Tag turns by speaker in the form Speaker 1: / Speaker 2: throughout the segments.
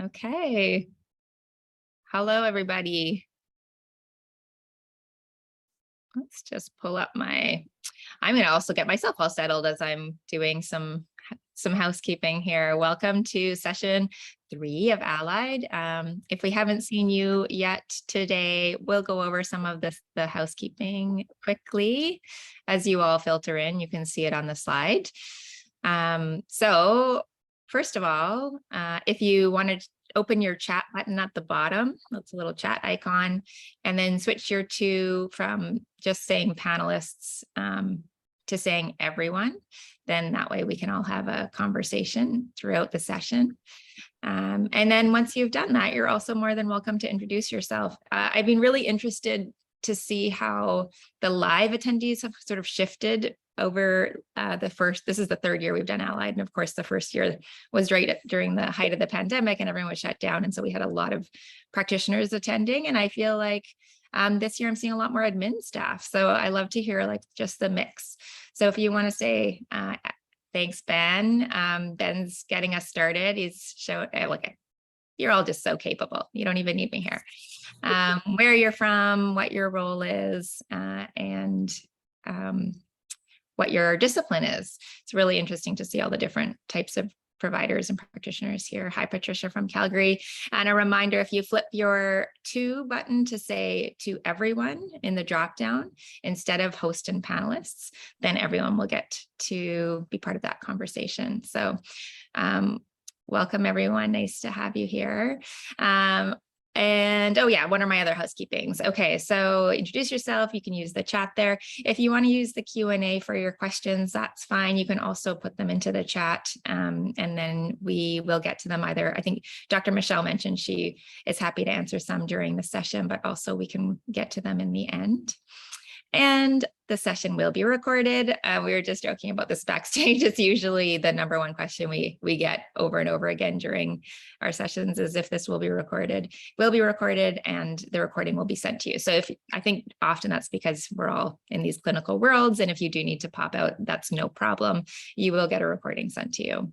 Speaker 1: Okay. Hello, everybody. Let's just pull up I'm going to also get myself all settled as I'm doing some housekeeping here. Welcome to session 3 of Allied. If we haven't seen you yet today, we'll go over some of the housekeeping quickly. As you all filter in, you can see it on the slide. So first of all, if you wanted to open your chat button at the bottom, that's a little chat icon, and then switch from just saying panelists to saying everyone. Then that way we can all have a conversation throughout the session. And then once you've done that, you're also more than welcome to introduce yourself. I've been really interested to see how the live attendees have sort of shifted over this is the 3rd year we've done Allied. And of course, the first year was right during the height of the pandemic and everyone was shut down. And so we had a lot of practitioners attending. And I feel like this year I'm seeing a lot more admin staff. So I love to hear like just the mix. So if you want to say, thanks, Ben. Ben's getting us started. He's showing, look, you're all just so capable. You don't even need me here. Where you're from, what your role is, and what your discipline is. It's really interesting to see all the different types of providers and practitioners here. Hi, Patricia from Calgary. And a reminder, if you flip your to button to say to everyone in the dropdown, instead of host and panelists, then everyone will get to be part of that conversation. So welcome everyone, nice to have you here. And oh yeah, what are my other housekeepings? Okay, so introduce yourself. You can use the chat there. If you want to use the Q&A for your questions, that's fine. You can also put them into the chat, and then we will get to them either. I think Dr. Michelle mentioned she is happy to answer some during the session, but also we can get to them in the end. And the session will be recorded. We were just joking about this backstage. It's usually the number one question we get over and over again during our sessions is if this will be recorded. It will be recorded and the recording will be sent to you. So I think often that's because we're all in these clinical worlds. And if you do need to pop out, that's no problem. You will get a recording sent to you.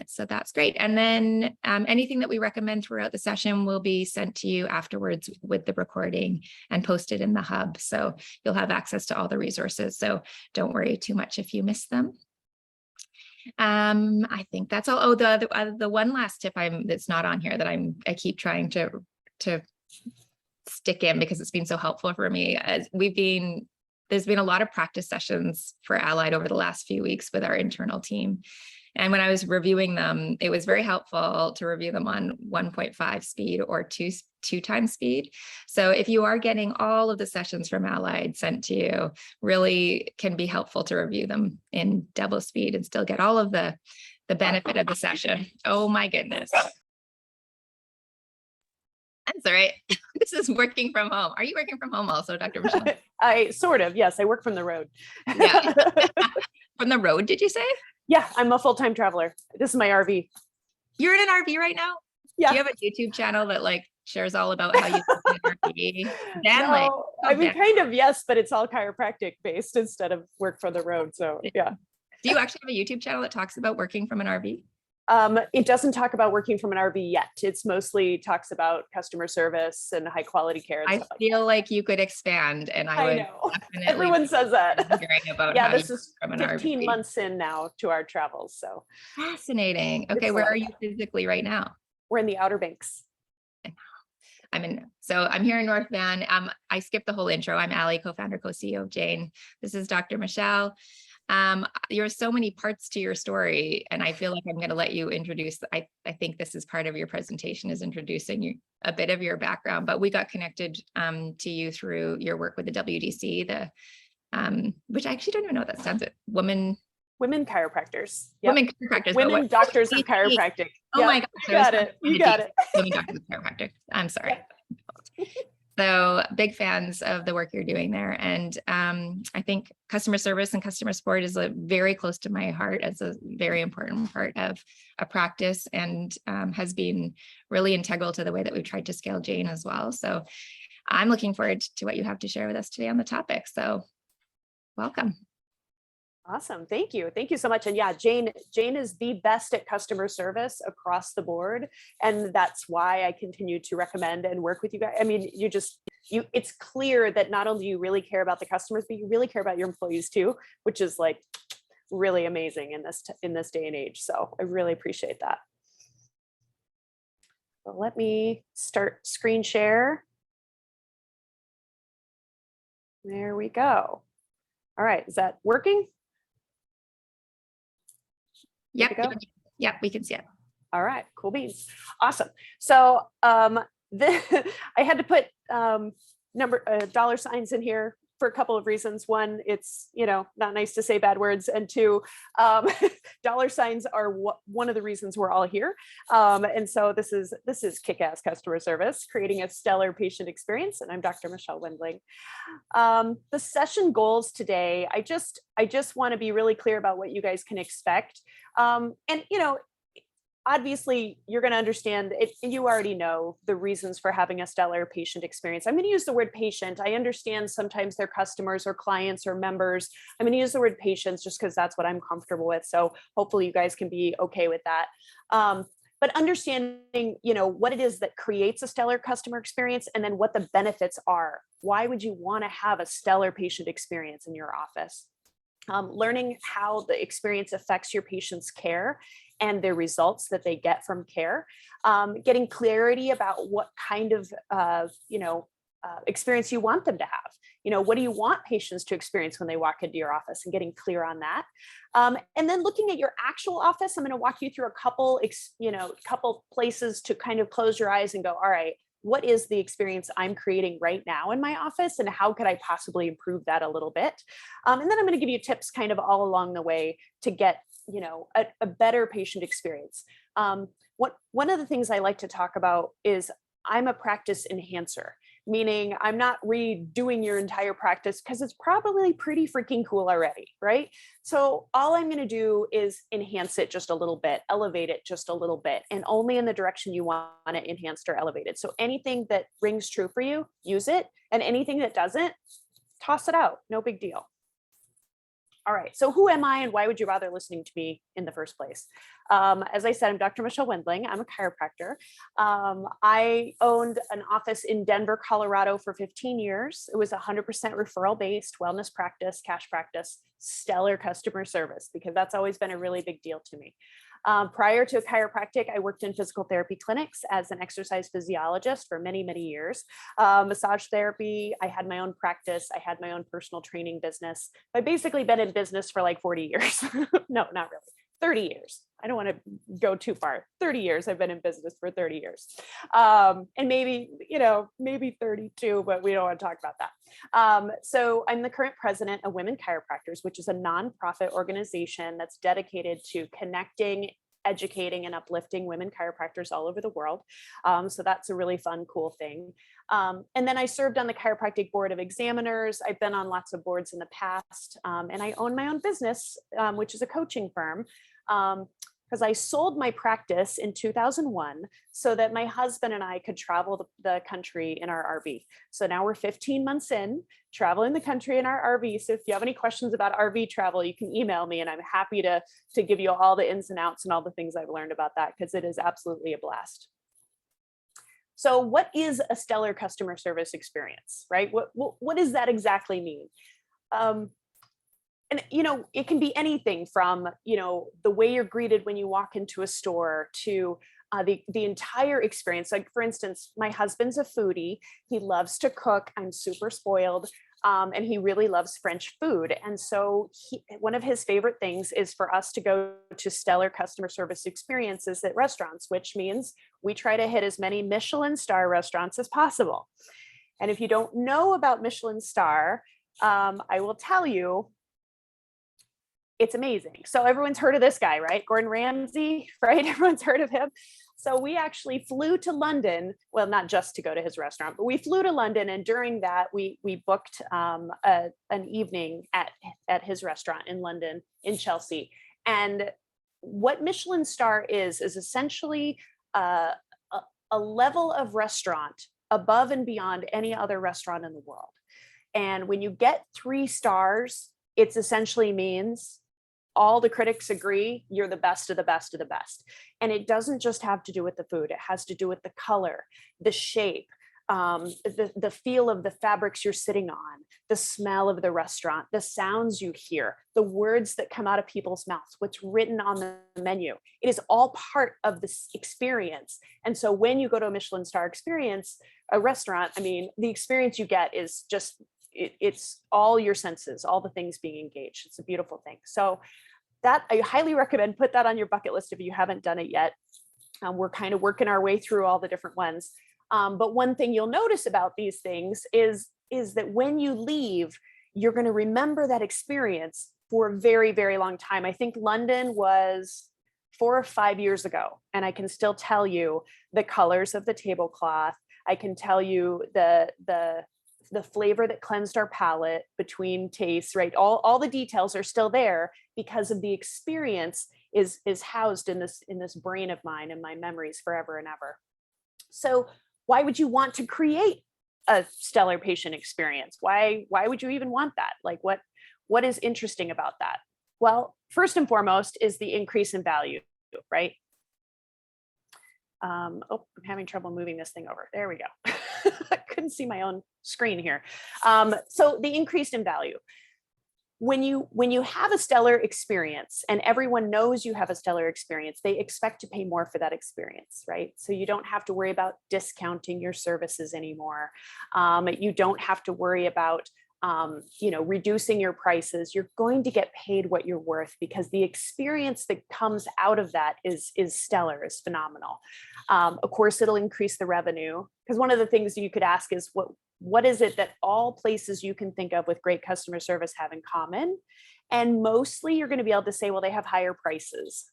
Speaker 1: So that's great. And then anything that we recommend throughout the session will be sent to you afterwards with the recording and posted in the hub. So you'll have access to all the resources. So don't worry too much if you miss them. I think that's all. Oh, the one last tip that's not on here that I keep trying to stick in because it's been so helpful for me. As there's been a lot of practice sessions for Allied over the last few weeks with our internal team. And when I was reviewing them, it was very helpful to review them on 1.5 speed or two times speed. So if you are getting all of the sessions from Allied sent to you, really can be helpful to review them in double speed and still get all of the benefit of the session. Oh my goodness. That's all right. This is working from home. Are you working from home also, Dr. Michelle?
Speaker 2: I sort of, yes. I work from the road.
Speaker 1: Yeah. From the road, did you say?
Speaker 2: Yeah, I'm a full-time traveler. This is my RV.
Speaker 1: You're in an RV right now?
Speaker 2: Yeah.
Speaker 1: Do you have a YouTube channel that like shares all about how you live in an RV?
Speaker 2: No, I mean, kind of, yes, but it's all chiropractic based instead of work from the road. So yeah.
Speaker 1: Do you actually have a YouTube channel that talks about working from an RV?
Speaker 2: It doesn't talk about working from an RV yet. It's mostly talks about customer service and high quality care.
Speaker 1: I feel like you could expand, and I
Speaker 2: know. Everyone says that.
Speaker 1: About
Speaker 2: yeah, this is 15 months in now to our travels. So
Speaker 1: fascinating. Okay, where are you physically right now?
Speaker 2: We're in the Outer Banks.
Speaker 1: So I'm here in North Van. I skipped the whole intro. I'm Allie, co-founder, co-CEO of Jane. This is Dr. Michelle. There are so many parts to your story, and I feel like I'm going to let you introduce. I think this is part of your presentation, is introducing a bit of your background, but we got connected to you through your work with the WDC, which I actually don't even know what that stands for. Women
Speaker 2: chiropractors.
Speaker 1: Yep. Women chiropractors.
Speaker 2: Women doctors of chiropractic.
Speaker 1: Oh my gosh.
Speaker 2: You got it. You got it.
Speaker 1: Women doctors of chiropractic. I'm sorry. Yeah. So big fans of the work you're doing there. And I think customer service and customer support is very close to my heart as a very important part of a practice, and has been really integral to the way that we've tried to scale Jane as well. So I'm looking forward to what you have to share with us today on the topic. So welcome.
Speaker 2: Awesome. Thank you. Thank you so much. And yeah, Jane is the best at customer service across the board. And that's why I continue to recommend and work with you guys. I mean, it's clear that not only do you really care about the customers, but you really care about your employees too, which is like really amazing in this day and age. So I really appreciate that. So let me start screen share. There we go. All right. Is that working?
Speaker 1: Yep.
Speaker 2: Good to go?
Speaker 1: Yep, we can see it.
Speaker 2: All right, cool beans. Awesome. So I had to put dollar signs in here for a couple of reasons. One, it's, not nice to say bad words. And two, dollar signs are one of the reasons we're all here. And so this is kick-ass customer service, creating a stellar patient experience. And I'm Dr. Michelle Wendling. The session goals today, I just want to be really clear about what you guys can expect. And obviously you're going to understand it. You already know the reasons for having a stellar patient experience. I'm going to use the word patient. I understand sometimes they're customers or clients or members. I'm going to use the word patients just because that's what I'm comfortable with. So hopefully you guys can be okay with that. But understanding, what it is that creates a stellar customer experience and then what the benefits are. Why would you want to have a stellar patient experience in your office? Learning how the experience affects your patient's care and the results that they get from care, getting clarity about what kind of experience you want them to have. What do you want patients to experience when they walk into your office, and getting clear on that. And then looking at your actual office, I'm going to walk you through a couple places to kind of close your eyes and go, all right, what is the experience I'm creating right now in my office, and how could I possibly improve that a little bit? And then I'm going to give you tips kind of all along the way to get, a better patient experience. One of the things I like to talk about is I'm a practice enhancer, meaning I'm not redoing your entire practice because it's probably pretty freaking cool already, right? So all I'm going to do is enhance it just a little bit, elevate it just a little bit, and only in the direction you want it enhanced or elevated. So anything that rings true for you, use it, and anything that doesn't, toss it out. No big deal. All right, so who am I and why would you bother listening to me in the first place? As I said, I'm Dr. Michelle Wendling. I'm a chiropractor. I owned an office in Denver, Colorado for 15 years. It was 100% referral-based wellness practice, cash practice, stellar customer service, because that's always been a really big deal to me. Prior to chiropractic, I worked in physical therapy clinics as an exercise physiologist for many, many years. Massage therapy, I had my own practice. I had my own personal training business. I've basically been in business for like 40 years. No, not really. 30 years. I don't want to go too far. 30 years. I've been in business for 30 years. And maybe 32, but we don't want to talk about that. So I'm the current president of Women Chiropractors, which is a nonprofit organization that's dedicated to connecting, educating, and uplifting women chiropractors all over the world. So that's a really fun, cool thing. And then I served on the Chiropractic Board of Examiners. I've been on lots of boards in the past, and I own my own business, which is a coaching firm. Because I sold my practice in 2001 so that my husband and I could travel the country in our RV. So now we're 15 months in, traveling the country in our RV. So if you have any questions about RV travel, you can email me, and I'm happy to give you all the ins and outs and all the things I've learned about that, because it is absolutely a blast. So what is a stellar customer service experience, right? What does that exactly mean? And, it can be anything from, the way you're greeted when you walk into a store to the entire experience. Like, for instance, my husband's a foodie. He loves to cook. I'm super spoiled. And he really loves French food. And so one of his favorite things is for us to go to stellar customer service experiences at restaurants, which means we try to hit as many Michelin star restaurants as possible. And if you don't know about Michelin star, I will tell you, it's amazing. So everyone's heard of this guy, right? Gordon Ramsay, right? Everyone's heard of him. So we actually flew to London, well, not just to go to his restaurant, but we flew to London. And during that, we booked an evening at his restaurant in London, in Chelsea. And what Michelin star is essentially a level of restaurant above and beyond any other restaurant in the world. And when you get 3 stars, it essentially means all the critics agree you're the best of the best of the best. And it doesn't just have to do with the food. It has to do with the color, the shape, the feel of the fabrics you're sitting on, the smell of the restaurant, the sounds you hear, the words that come out of people's mouths, what's written on the menu. It is all part of this experience. And so when you go to a Michelin star experience, a restaurant, I mean, the experience you get is just, it's all your senses, all the things being engaged. It's a beautiful thing. So that I highly recommend, put that on your bucket list if you haven't done it yet. We're kind of working our way through all the different ones. But one thing you'll notice about these things is that when you leave, you're going to remember that experience for a very, very long time. I think London was 4 or 5 years ago, and I can still tell you the colors of the tablecloth. I can tell you the flavor that cleansed our palate between tastes, right? All the details are still there because of the experience is housed in this brain of mine and my memories forever and ever. So why would you want to create a stellar patient experience? Why would you even want that? Like what is interesting about that? Well, first and foremost is the increase in value, right? I'm having trouble moving this thing over. There we go. I couldn't see my own screen here. So the increase in value. When you have a stellar experience and everyone knows you have a stellar experience, they expect to pay more for that experience, right? So you don't have to worry about discounting your services anymore. You don't have to worry about reducing your prices. You're going to get paid what you're worth because the experience that comes out of that is stellar, is phenomenal. Of course, it'll increase the revenue, because one of the things you could ask is what is it that all places you can think of with great customer service have in common? And mostly you're going to be able to say, well, they have higher prices.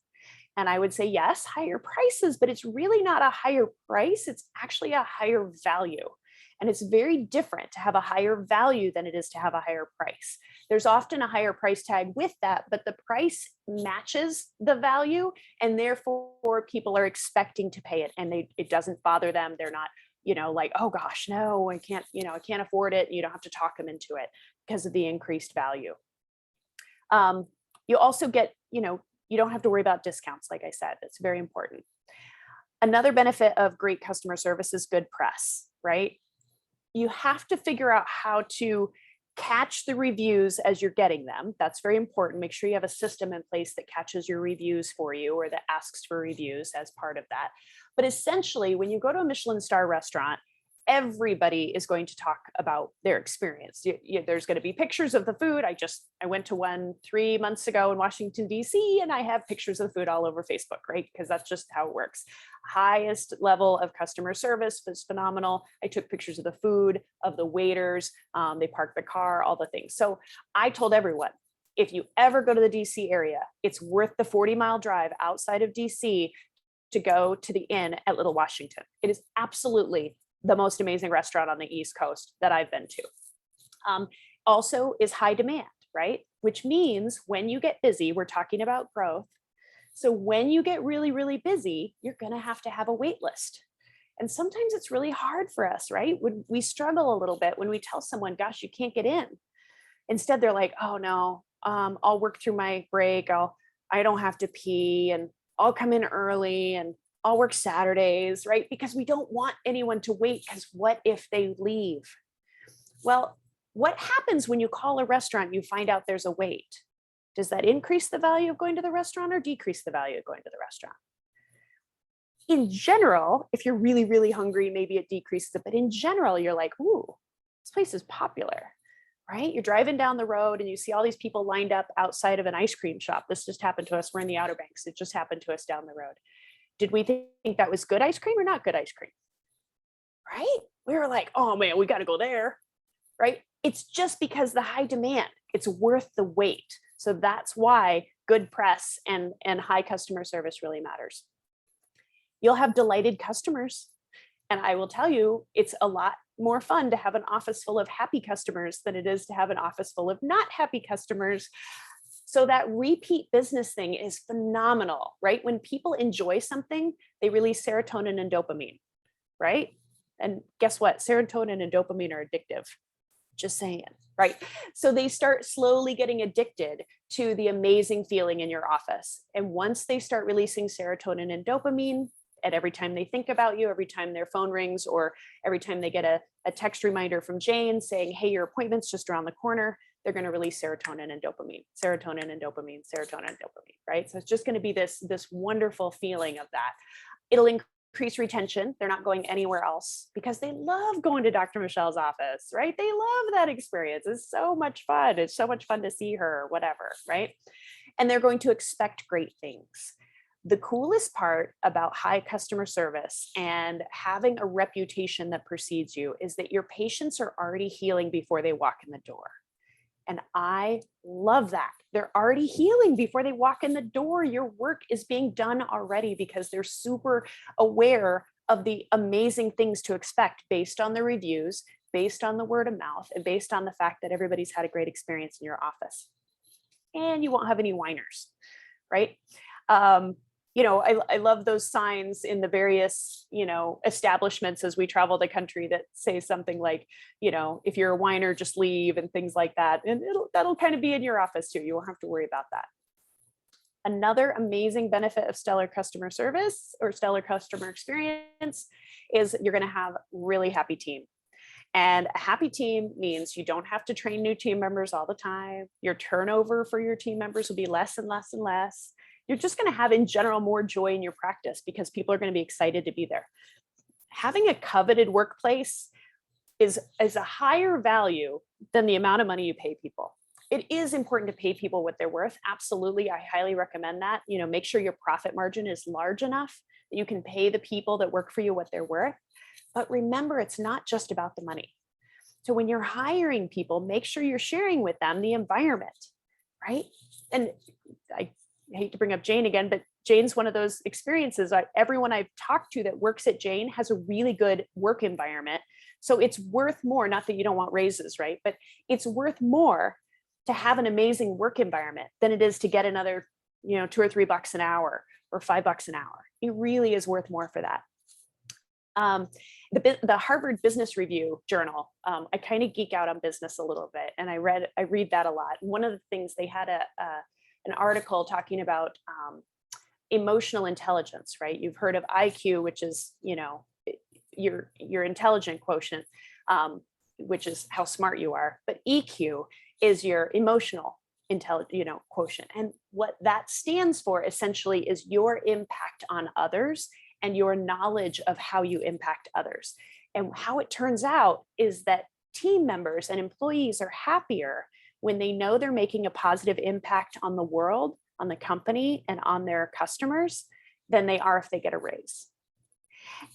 Speaker 2: And I would say, yes, higher prices, but it's really not a higher price. It's actually a higher value. And it's very different to have a higher value than it is to have a higher price. There's often a higher price tag with that, but the price matches the value, and therefore people are expecting to pay it, and it doesn't bother them. They're not, like, oh gosh, no, I can't afford it. You don't have to talk them into it because of the increased value. You also get, you don't have to worry about discounts. Like I said, it's very important. Another benefit of great customer service is good press, right? You have to figure out how to catch the reviews as you're getting them. That's very important. Make sure you have a system in place that catches your reviews for you, or that asks for reviews as part of that. But essentially, when you go to a Michelin star restaurant, everybody is going to talk about their experience. There's going to be pictures of the food. I went to one 3 months ago in Washington, D.C., and I have pictures of the food all over Facebook, right? Because that's just how it works. Highest level of customer service was phenomenal. I took pictures of the food, of the waiters. They parked the car, all the things. So I told everyone, if you ever go to the D.C. area, it's worth the 40-mile drive outside of D.C. to go to the inn at Little Washington. It is absolutely the most amazing restaurant on the East Coast that I've been to. Also is high demand, right? Which means when you get busy, we're talking about growth. So when you get really, really busy, you're going to have a wait list. And sometimes it's really hard for us, right? When we struggle a little bit when we tell someone, gosh, you can't get in. Instead, they're like, oh no, I'll work through my break. I don't have to pee, and I'll come in early, and I'll work Saturdays, right? Because we don't want anyone to wait, because what if they leave? Well, what happens when you call a restaurant, you find out there's a wait? Does that increase the value of going to the restaurant or decrease the value of going to the restaurant? In general, if you're really, really hungry, maybe it decreases it. But in general, you're like, ooh, this place is popular, right? You're driving down the road and you see all these people lined up outside of an ice cream shop. This just happened to us. We're in the Outer Banks. It just happened to us down the road. Did we think that was good ice cream or not good ice cream? Right? We were like, oh man, we got to go there, right? It's just because the high demand, it's worth the wait. So that's why good press and high customer service really matters. You'll have delighted customers. And I will tell you, it's a lot more fun to have an office full of happy customers than it is to have an office full of not happy customers. So that repeat business thing is phenomenal, right? When people enjoy something, they release serotonin and dopamine, right? And guess what? Serotonin and dopamine are addictive, Just saying, right? So they start slowly getting addicted to the amazing feeling in your office. And once they start releasing serotonin and dopamine, and every time they think about you, every time their phone rings, or every time they get a text reminder from Jane saying, hey, your appointment's just around the corner, they're going to release serotonin and dopamine, serotonin and dopamine, serotonin and dopamine, right? So it's just going to be this wonderful feeling of that. It'll increase retention. They're not going anywhere else because they love going to Dr. Michelle's office, right? They love that experience. It's so much fun. It's so much fun to see her, whatever, right? And they're going to expect great things. The coolest part about high customer service and having a reputation that precedes you is that your patients are already healing before they walk in the door. And I love that. They're already healing before they walk in the door. Your work is being done already because they're super aware of the amazing things to expect based on the reviews, based on the word of mouth, and based on the fact that everybody's had a great experience in your office. And you won't have any whiners, right? I love those signs in the various, establishments as we travel the country that say something like, if you're a whiner, just leave, and things like that. And that'll kind of be in your office too. You won't have to worry about that. Another amazing benefit of stellar customer service or stellar customer experience is you're going to have really happy team. And a happy team means you don't have to train new team members all the time. Your turnover for your team members will be less and less and less. You're just going to have in general more joy in your practice because people are going to be excited to be there. Having a coveted workplace is a higher value than the amount of money you pay people. It is important to pay people what they're worth. Absolutely. I highly recommend that. Make sure your profit margin is large enough that you can pay the people that work for you what they're worth. But remember, it's not just about the money. So when you're hiring people, make sure you're sharing with them the environment, right? And I hate to bring up Jane again, but Jane's one of those experiences. Everyone I've talked to that works at Jane has a really good work environment. So it's worth more, not that you don't want raises, right? But it's worth more to have an amazing work environment than it is to get another, $2 or $3 an hour or $5 an hour. It really is worth more for that. The Harvard Business Review journal, I kind of geek out on business a little bit, and I read that a lot. One of the things they had an article talking about emotional intelligence, right? You've heard of IQ, which is, your intelligent quotient, which is how smart you are. But EQ is your emotional quotient. And what that stands for essentially is your impact on others and your knowledge of how you impact others. And how it turns out is that team members and employees are happier when they know they're making a positive impact on the world, on the company, and on their customers than they are if they get a raise.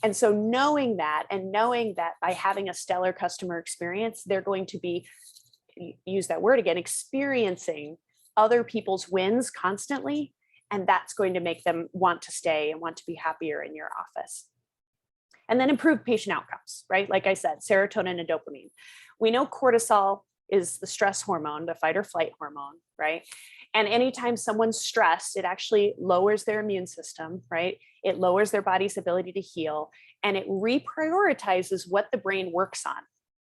Speaker 2: And so knowing that, and knowing that by having a stellar customer experience, they're going to be, use that word again, experiencing other people's wins constantly. And that's going to make them want to stay and want to be happier in your office. And then improve patient outcomes, right? Like I said, serotonin and dopamine. We know cortisol is the stress hormone, the fight or flight hormone, right? And anytime someone's stressed, it actually lowers their immune system, right? It lowers their body's ability to heal, and it reprioritizes what the brain works on,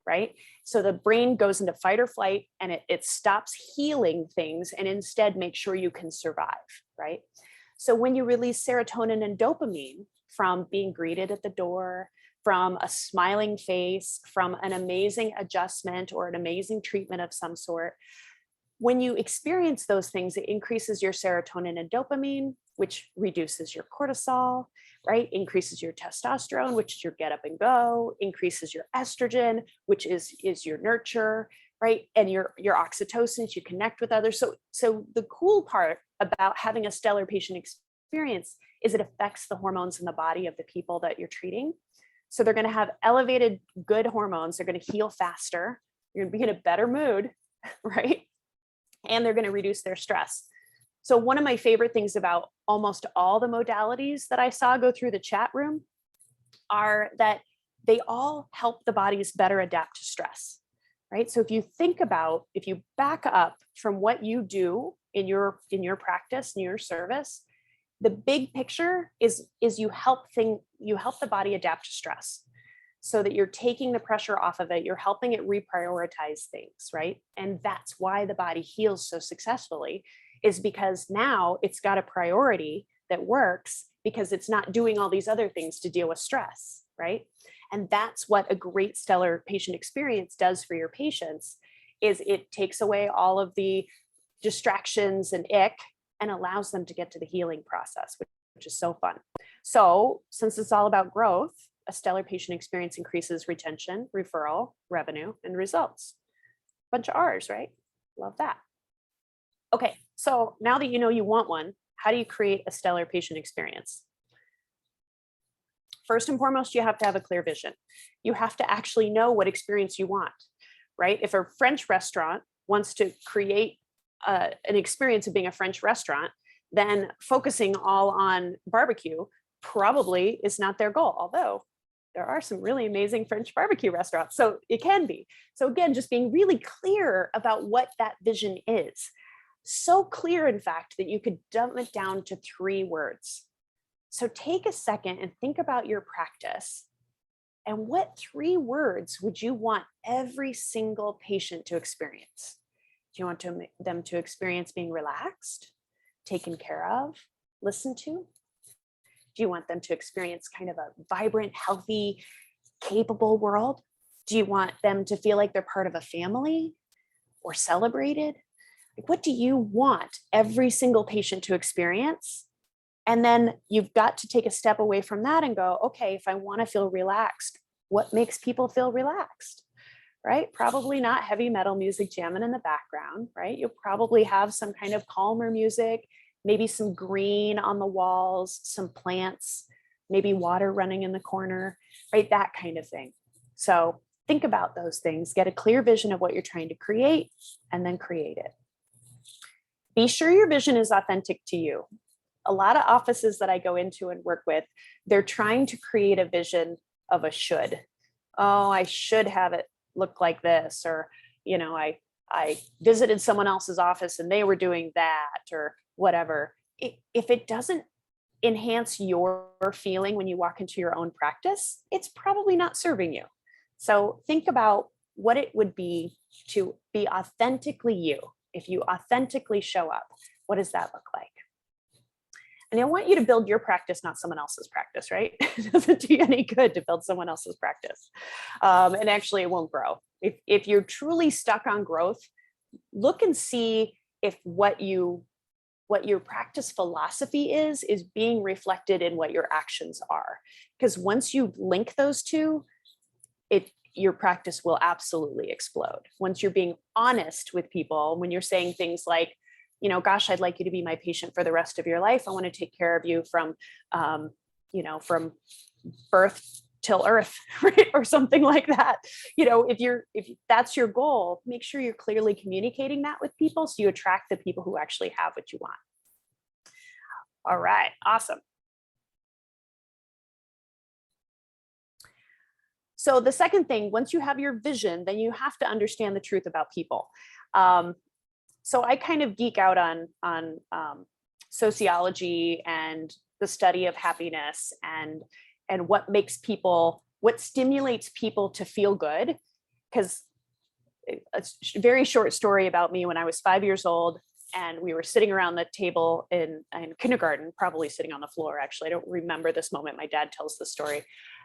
Speaker 2: right? So the brain goes into fight or flight, and it stops healing things and instead makes sure you can survive, right? So when you release serotonin and dopamine from being greeted at the door, from a smiling face, from an amazing adjustment or an amazing treatment of some sort, when you experience those things, it increases your serotonin and dopamine, which reduces your cortisol, right? Increases your testosterone, which is your get up and go, increases your estrogen, which is your nurture, right? And your oxytocin, you connect with others. So the cool part about having a stellar patient experience is it affects the hormones in the body of the people that you're treating. So they're going to have elevated good hormones. They're going to heal faster. You're going to be in a better mood, right? And they're going to reduce their stress. So one of my favorite things about almost all the modalities that I saw go through the chat room are that they all help the bodies better adapt to stress, right? So if you back up from what you do in your practice, in your service, the big picture is you help the body adapt to stress. so that you're taking the pressure off of it. You're helping it reprioritize things, right? And that's why the body heals so successfully, is because now it's got a priority that works because it's not doing all these other things to deal with stress, right? And that's what a great stellar patient experience does for your patients, is it takes away all of the distractions and ick and allows them to get to the healing process, which is so fun. So since it's all about growth, a stellar patient experience increases retention, referral, revenue, and results. Bunch of R's, right? Love that. Okay, so now that you know you want one, how do you create a stellar patient experience? First and foremost, you have to have a clear vision. You have to actually know what experience you want, right? If a French restaurant wants to create an experience of being a French restaurant, then focusing all on barbecue probably is not their goal, although there are some really amazing French barbecue restaurants, so it can be. So again, just being really clear about what that vision is. So clear, in fact, that you could dumb it down to 3 words. So take a second and think about your practice. And what 3 words would you want every single patient to experience? Do you want them to experience being relaxed, taken care of, listened to? Do you want them to experience kind of a vibrant, healthy, capable world? Do you want them to feel like they're part of a family or celebrated? Like, what do you want every single patient to experience? And then you've got to take a step away from that and go, okay, if I want to feel relaxed, what makes people feel relaxed? Right? Probably not heavy metal music jamming in the background, right? You'll probably have some kind of calmer music, maybe some green on the walls, some plants, maybe water running in the corner, right? That kind of thing. So think about those things, get a clear vision of what you're trying to create, and then create it. Be sure your vision is authentic to you. A lot of offices that I go into and work with, they're trying to create a vision of a should. Oh, I should have it look like this, or, you know, I visited someone else's office and they were doing that, or whatever. If it doesn't enhance your feeling when you walk into your own practice, it's probably not serving you. So think about what it would be to be authentically you. If you authentically show up, what does that look like? And I want you to build your practice, not someone else's practice, right? It doesn't do you any good to build someone else's practice. And actually it won't grow. If you're truly stuck on growth, look and see if what your practice philosophy is being reflected in what your actions are. Because once you link those two, your practice will absolutely explode. Once you're being honest with people, when you're saying things like, you know, gosh, I'd like you to be my patient for the rest of your life. I want to take care of you from, from birth till earth, right? Or something like that. You know, if that's your goal, make sure you're clearly communicating that with people so you attract the people who actually have what you want. All right, awesome. So the second thing, once you have your vision, then you have to understand the truth about people. So I kind of geek out on sociology and the study of happiness and what stimulates people to feel good. Because a very short story about me: when I was 5 years old and we were sitting around the table in kindergarten, probably sitting on the floor, actually, I don't remember this moment. My dad tells the story.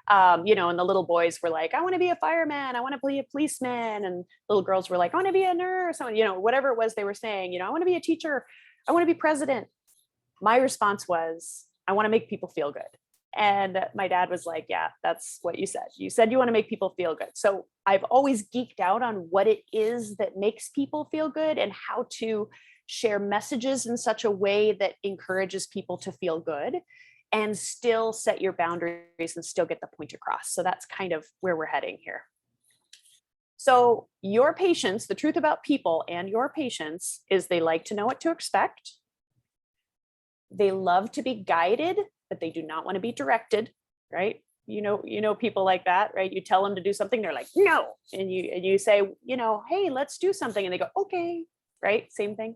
Speaker 2: And the little boys were like, I want to be a fireman. I want to be a policeman. And little girls were like, I want to be a nurse. Whatever it was they were saying, I want to be a teacher. I want to be president. My response was, I want to make people feel good. And my dad was like, yeah, that's what you said. You said you want to make people feel good. So I've always geeked out on what it is that makes people feel good and how to share messages in such a way that encourages people to feel good and still set your boundaries and still get the point across. So that's kind of where we're heading here. So your patients, the truth about people and your patients is they like to know what to expect. They love to be guided, but they do not want to be directed, right? You know people like that, right? You tell them to do something, they're like, no. And you say, hey, let's do something. And they go, okay, right? Same thing.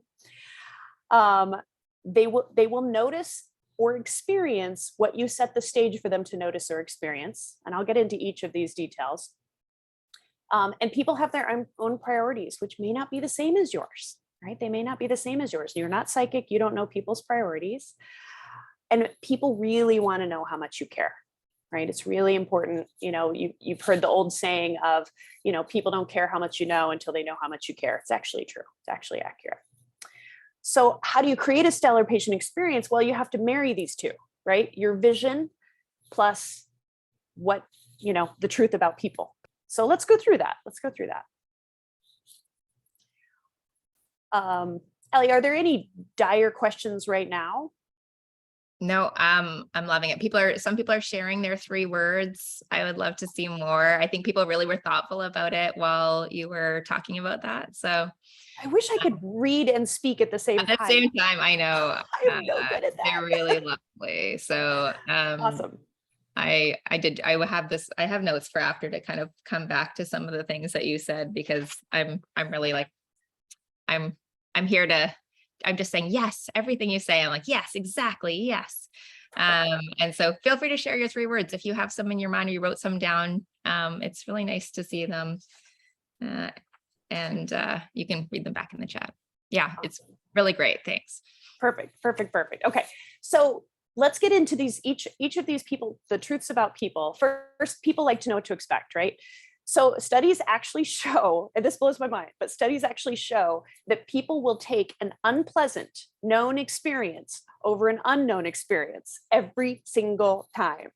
Speaker 2: They will notice or experience what you set the stage for them to notice or experience. And I'll get into each of these details. And people have their own priorities, which may not be the same as yours, right? They may not be the same as yours. You're not psychic. You don't know people's priorities. And people really want to know how much you care, right? It's really important. You know, you've heard the old saying of, you know, people don't care how much you know until they know how much you care. It's actually true. It's actually accurate. So how do you create a stellar patient experience? Well, you have to marry these two, right? Your vision plus what, you know, the truth about people. So let's go through that. Let's go through that. Ellie, are there any dire questions right now?
Speaker 1: No, I'm loving it. Some people are sharing their 3 words. I would love to see more. I think people really were thoughtful about it while you were talking about that. So
Speaker 2: I wish I could read and speak at the same
Speaker 1: at the
Speaker 2: time.
Speaker 1: same time, I know
Speaker 2: I'm no good at that.
Speaker 1: they're really lovely. So
Speaker 2: Awesome.
Speaker 1: I have notes for after to kind of come back to some of the things that you said, because I'm really like, I'm just saying, yes, everything you say. I'm like, yes, exactly. Yes. And so feel free to share your 3 words. If you have some in your mind or you wrote some down, it's really nice to see them. And you can read them back in the chat. Yeah, awesome. It's really great. Thanks.
Speaker 2: Perfect. Okay. So let's get into each of these people, the truths about people. First, people like to know what to expect, right? So studies actually show, and this blows my mind, but studies actually show that people will take an unpleasant known experience over an unknown experience every single time.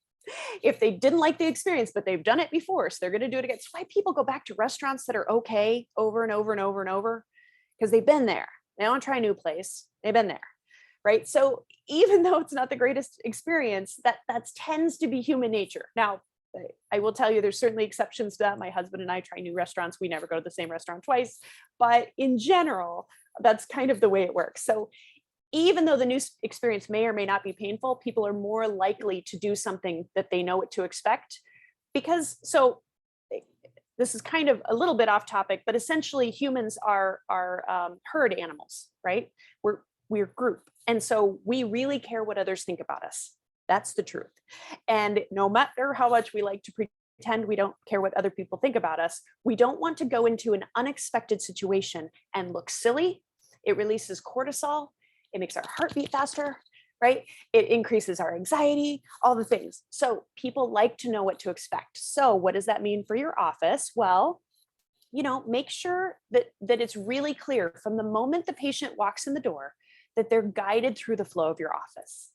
Speaker 2: If they didn't like the experience, but they've done it before, so they're going to do it again. It's why people go back to restaurants that are okay over and over and over and over, because they've been there. They don't try a new place. They've been there, right? So even though it's not the greatest experience, that tends to be human nature. Now, I will tell you, there's certainly exceptions to that. My husband and I try new restaurants. We never go to the same restaurant twice, but in general, that's kind of the way it works. So even though the new experience may or may not be painful, people are more likely to do something that they know what to expect. Because, so this is kind of a little bit off topic, but essentially humans are herd animals, right? We're group. And so we really care what others think about us. That's the truth. And no matter how much we like to pretend we don't care what other people think about us, we don't want to go into an unexpected situation and look silly. It releases cortisol. It makes our heart beat faster, right? It increases our anxiety, all the things. So people like to know what to expect. So what does that mean for your office? Well, you know, make sure that it's really clear from the moment the patient walks in the door that they're guided through the flow of your office.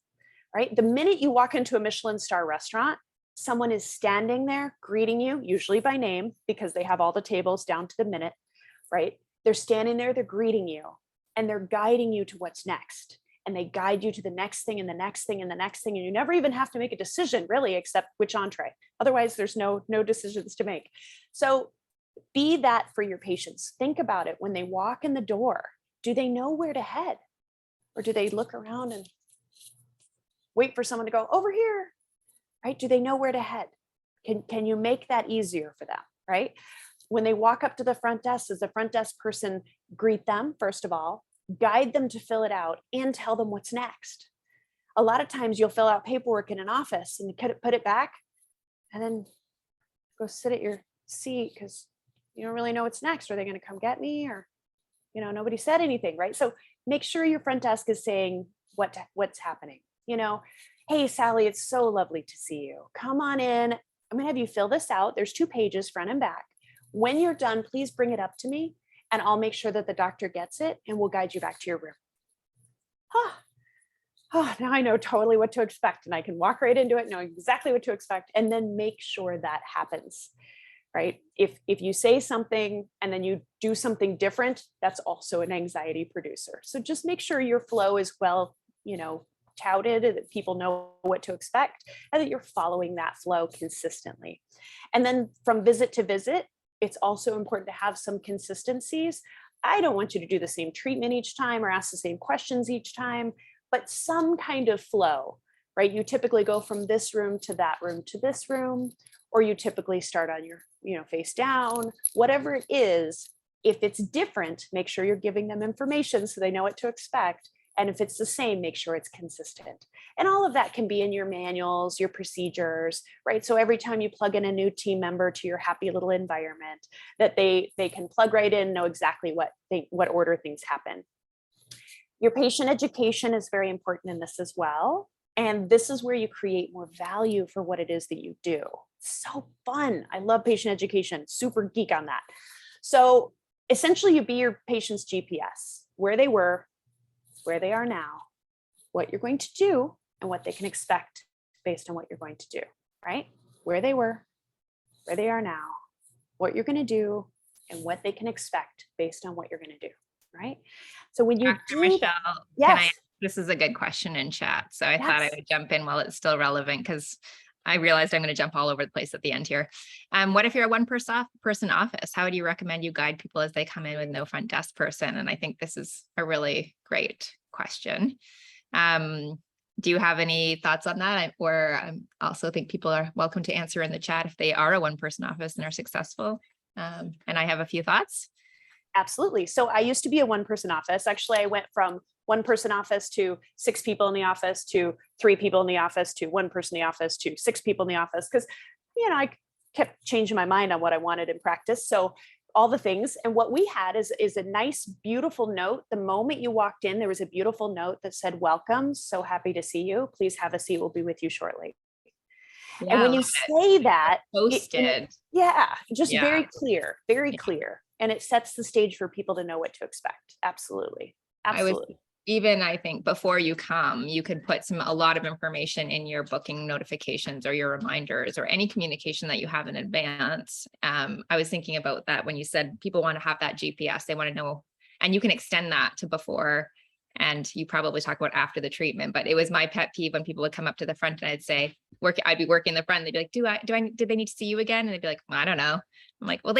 Speaker 2: Right? The minute you walk into a Michelin star restaurant, someone is standing there greeting you, usually by name, because they have all the tables down to the minute, right? They're standing there, they're greeting you, and they're guiding you to what's next. And they guide you to the next thing and the next thing and the next thing. And you never even have to make a decision, really, except which entree. Otherwise, there's no decisions to make. So be that for your patients. Think about it when they walk in the door. Do they know where to head? Or do they look around and wait for someone to go over here, right? Do they know where to head? Can you make that easier for them, right? When they walk up to the front desk, does the front desk person greet them, first of all, guide them to fill it out, and tell them what's next? A lot of times you'll fill out paperwork in an office and put it back and then go sit at your seat because you don't really know what's next. Are they going to come get me? Or, you know, nobody said anything, right? So make sure your front desk is saying what's happening. You know, hey, Sally, it's so lovely to see you. Come on in. I'm going to have you fill this out. There's 2 pages, front and back. When you're done, please bring it up to me and I'll make sure that the doctor gets it and we'll guide you back to your room. Now I know totally what to expect and I can walk right into it, know exactly what to expect, and then make sure that happens, right? If you say something and then you do something different, that's also an anxiety producer. So just make sure your flow is well, you know, touted, that people know what to expect, and that you're following that flow consistently. And then from visit to visit, it's also important to have some consistencies. I don't want you to do the same treatment each time or ask the same questions each time, but some kind of flow, right? You typically go from this room to that room to this room, or you typically start on your, you know, face down, whatever it is. If it's different, make sure you're giving them information so they know what to expect. And if it's the same, make sure it's consistent. And all of that can be in your manuals, your procedures, right? So every time you plug in a new team member to your happy little environment, that they can plug right in, know exactly what order things happen. Your patient education is very important in this as well. And this is where you create more value for what it is that you do. It's so fun. I love patient education, super geek on that. So essentially you be your patient's GPS, where they were, where they are now, what you're going to do, and what they can expect based on what you're going to do, right? Where they were, where they are now, what you're going to do, and what they can expect based on what you're going to do, right? So when you
Speaker 1: Dr.
Speaker 2: do
Speaker 1: Michelle,
Speaker 2: that,
Speaker 1: can I,
Speaker 2: yes,
Speaker 1: this is a good question in chat. So I thought I
Speaker 2: yes.
Speaker 1: would jump in while it's still relevant because I realized I'm going to jump all over the place at the end here. What if you're a person office? How would you recommend you guide people as they come in with no front desk person? And I think this is a really great question. Do you have any thoughts on that? Or I also think people are welcome to answer in the chat if they are a one-person office and are successful. And I have a few thoughts.
Speaker 2: Absolutely. So I used to be a one-person office. Actually, I went from one-person office to 6 people in the office to 3 people in the office to 1 person in the office to 6 people in the office because, I kept changing my mind on what I wanted in practice. So all the things. And what we had is a nice, beautiful note. The moment you walked in, there was a beautiful note that said, "Welcome. So happy to see you. Please have a seat. We'll be with you shortly."
Speaker 1: Yeah,
Speaker 2: And
Speaker 1: I
Speaker 2: when you
Speaker 1: love
Speaker 2: say that,
Speaker 1: posted.
Speaker 2: yeah, just
Speaker 1: Yeah.
Speaker 2: very
Speaker 1: Yeah.
Speaker 2: clear. And it sets the stage for people to know what to expect. Absolutely. Absolutely.
Speaker 1: I think before you come, you could put a lot of information in your booking notifications or your reminders or any communication that you have in advance. I was thinking about that when you said people want to have that GPS, they want to know, and you can extend that to before, and you probably talk about after the treatment, but it was my pet peeve when people would come up to the front and I'd say, I'd be working the front. They'd be like, do they need to see you again? And they'd be like, well, I don't know. I'm like, well,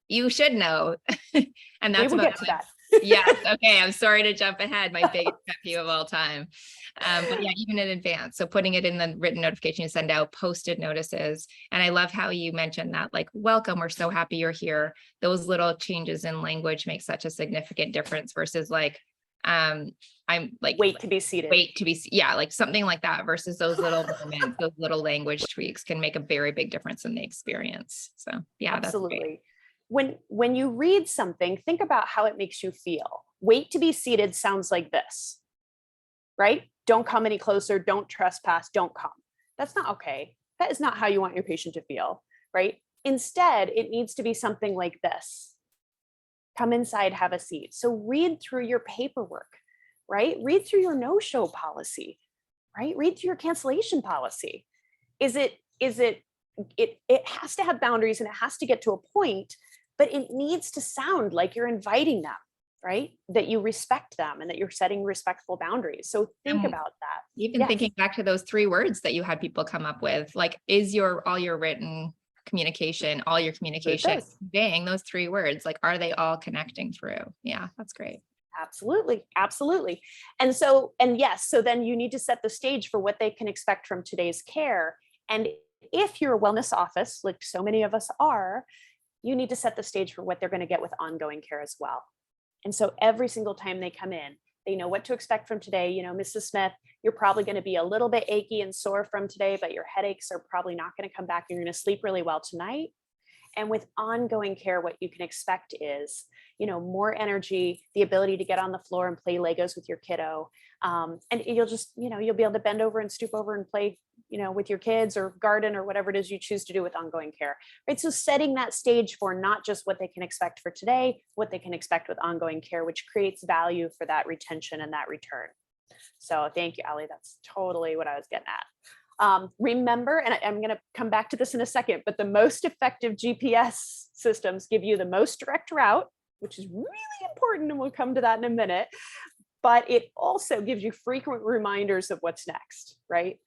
Speaker 1: you should know. And
Speaker 2: We
Speaker 1: that's
Speaker 2: will
Speaker 1: about
Speaker 2: get to that.
Speaker 1: Yes. Okay. I'm sorry to jump ahead. My biggest pet peeve of all time. But yeah, even in advance. So putting it in the written notification you send out, posted notices. And I love how you mentioned that, like, welcome, we're so happy you're here. Those little changes in language make such a significant difference versus like, I'm like,
Speaker 2: Wait to be seated.
Speaker 1: yeah, like something like that versus those little moments, those little language tweaks can make a very big difference in the experience. So yeah,
Speaker 2: Absolutely.
Speaker 1: that's great.
Speaker 2: When you read something, think about how it makes you feel. Wait to be seated sounds like this, right? Don't come any closer, don't trespass, don't come. That's not okay. That is not how you want your patient to feel, right? Instead, it needs to be something like this. Come inside, have a seat. So read through your paperwork, right? Read through your no-show policy, right? Read through your cancellation policy. It has to have boundaries and it has to get to a point, but it needs to sound like you're inviting them, right? That you respect them and that you're setting respectful boundaries. So think about that.
Speaker 1: Even thinking back to those 3 words that you had people come up with, like, is all your written communication, all your communication conveying those 3 words? Like, are they all connecting through? Yeah, that's great.
Speaker 2: Absolutely. Absolutely. And yes, so then you need to set the stage for what they can expect from today's care. And if you're a wellness office, like so many of us are, you need to set the stage for what they're going to get with ongoing care as well. And so every single time they come in, they know what to expect from today. Mrs. Smith, you're probably going to be a little bit achy and sore from today, but your headaches are probably not going to come back. You're going to sleep really well tonight. And with ongoing care, what you can expect is, more energy, the ability to get on the floor and play Legos with your kiddo. And you'll just, you'll be able to bend over and stoop over and play, with your kids or garden or whatever it is you choose to do with ongoing care, right? So setting that stage for not just what they can expect for today, what they can expect with ongoing care, which creates value for that retention and that return. So thank you, Ali. That's totally what I was getting at. Remember, and I'm going to come back to this in a second, but the most effective GPS systems give you the most direct route, which is really important, and we'll come to that in a minute. But it also gives you frequent reminders of what's next, right?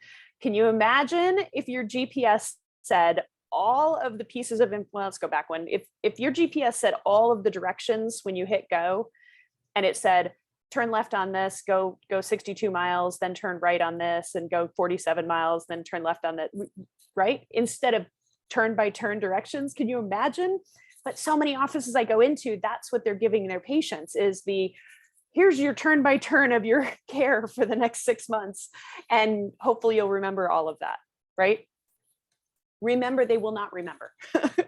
Speaker 2: Can you imagine if your GPS said all of the pieces of info? Let's go back one. If your GPS said all of the directions when you hit go, and it said, turn left on this, go 62 miles, then turn right on this and go 47 miles, then turn left on that, right? Instead of turn by turn directions, can you imagine? But so many offices I go into, that's what they're giving their patients is the here's your turn by turn of your care for the next 6 months. And hopefully you'll remember all of that, right? Remember, they will not remember.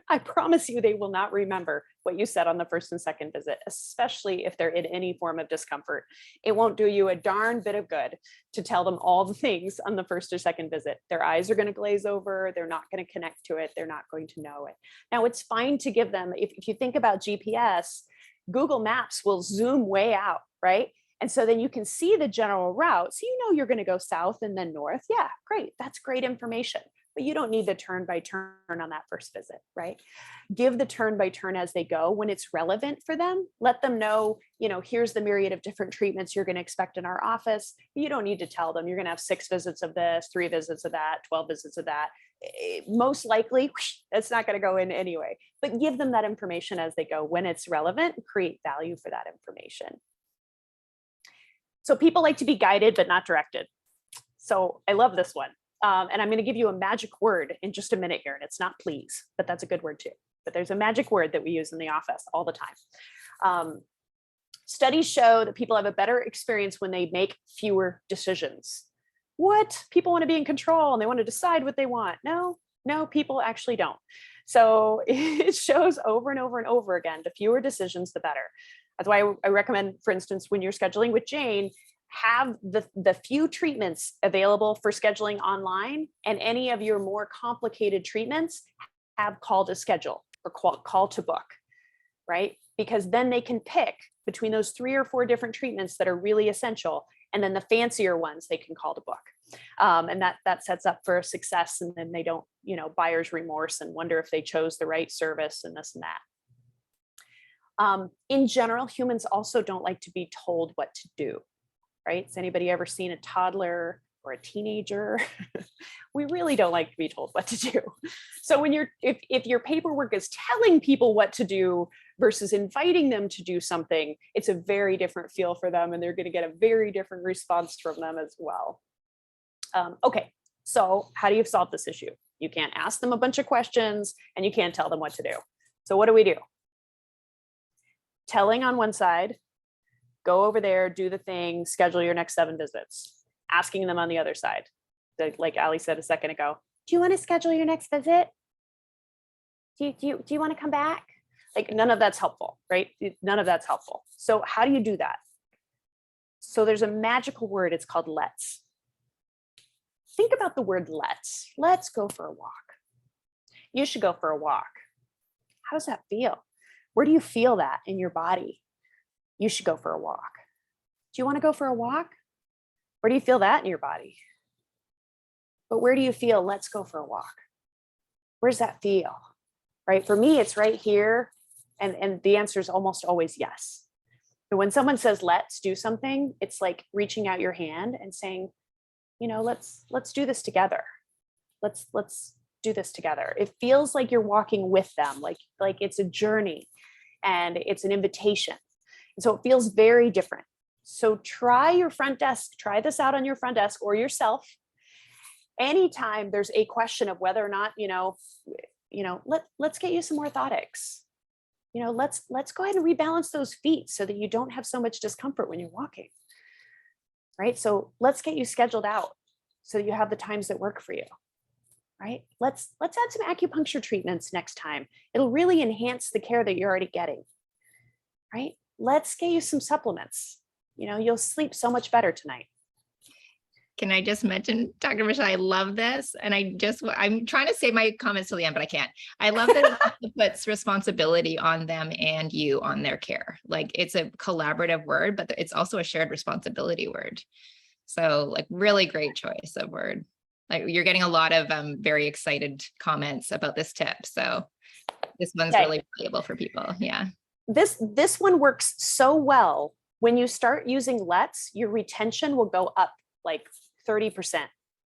Speaker 2: I promise you, they will not remember what you said on the first and second visit, especially if they're in any form of discomfort. It won't do you a darn bit of good to tell them all the things on the first or second visit. Their eyes are going to glaze over. They're not going to connect to it. They're not going to know it. Now, it's fine to give them, if you think about GPS, Google Maps will zoom way out, right? And so then you can see the general route. So you know you're going to go south and then north. Yeah, great. That's great information. But you don't need the turn by turn on that first visit, right? Give the turn by turn as they go when it's relevant for them. Let them know, here's the myriad of different treatments you're going to expect in our office. You don't need to tell them you're going to have 6 visits of this, 3 visits of that, 12 visits of that. Most likely, it's not going to go in anyway, but give them that information as they go when it's relevant, create value for that information. So people like to be guided, but not directed. So I love this one. And I'm going to give you a magic word in just a minute here, and it's not please, but that's a good word too. But there's a magic word that we use in the office all the time. Studies show that people have a better experience when they make fewer decisions. What? People want to be in control and they want to decide what they want. No, people actually don't. So it shows over and over and over again, the fewer decisions, the better. That's why I recommend, for instance, when you're scheduling with Jane, have the few treatments available for scheduling online, and any of your more complicated treatments have call to schedule or call to book, right? Because then they can pick between those 3 or 4 different treatments that are really essential, and then the fancier ones they can call to book. And that sets up for success, and then they don't, buyer's remorse and wonder if they chose the right service and this and that. In general, humans also don't like to be told what to do. Right? Has anybody ever seen a toddler or a teenager? We really don't like to be told what to do. So when if your paperwork is telling people what to do versus inviting them to do something, it's a very different feel for them, and they're going to get a very different response from them as well. Okay, so how do you solve this issue? You can't ask them a bunch of questions and you can't tell them what to do. So what do? Telling on one side, go over there, do the thing, schedule your next 7 visits. Asking them on the other side, like Ali said a second ago, do you want to schedule your next visit? Do you want to come back? Like, none of that's helpful, right? None of that's helpful. So how do you do that? So there's a magical word, it's called let's. Think about the word let's. Let's go for a walk. You should go for a walk. How does that feel? Where do you feel that in your body? You should go for a walk. Do you want to go for a walk? Where do you feel that in your body? But where do you feel, let's go for a walk? Where does that feel? Right? For me, it's right here. And the answer is almost always yes. And when someone says, let's do something, it's like reaching out your hand and saying, let's do this together. Let's do this together. It feels like you're walking with them, like it's a journey and it's an invitation. And so it feels very different. So try this out on your front desk or yourself. Anytime there's a question of whether or not, let's get you some orthotics. Let's go ahead and rebalance those feet so that you don't have so much discomfort when you're walking. Right? So let's get you scheduled out so that you have the times that work for you. Right? Let's add some acupuncture treatments next time. It'll really enhance the care that you're already getting. Right? Let's get you some supplements. You'll sleep so much better tonight.
Speaker 1: Can I just mention, Dr. Michelle, I love this. And I'm trying to save my comments till the end, but I can't. I love that it puts responsibility on them and you on their care. Like, it's a collaborative word, but it's also a shared responsibility word. So, like, really great choice of word. Like, you're getting a lot of very excited comments about this tip. So this one's really valuable for people. Yeah.
Speaker 2: This one works so well. When you start using let's, your retention will go up like 30%.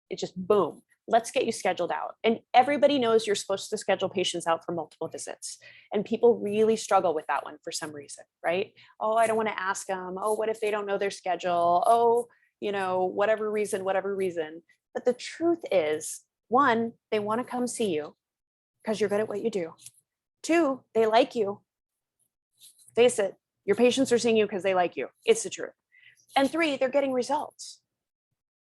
Speaker 2: It just boom. Let's get you scheduled out. And everybody knows you're supposed to schedule patients out for multiple visits. And people really struggle with that one for some reason, right? Oh, I don't want to ask them. Oh, what if they don't know their schedule? Oh, whatever reason. But the truth is, 1, they want to come see you because you're good at what you do. 2, they like you. Face it, Your patients are seeing you because they like you. It's the truth. And 3, they're getting results.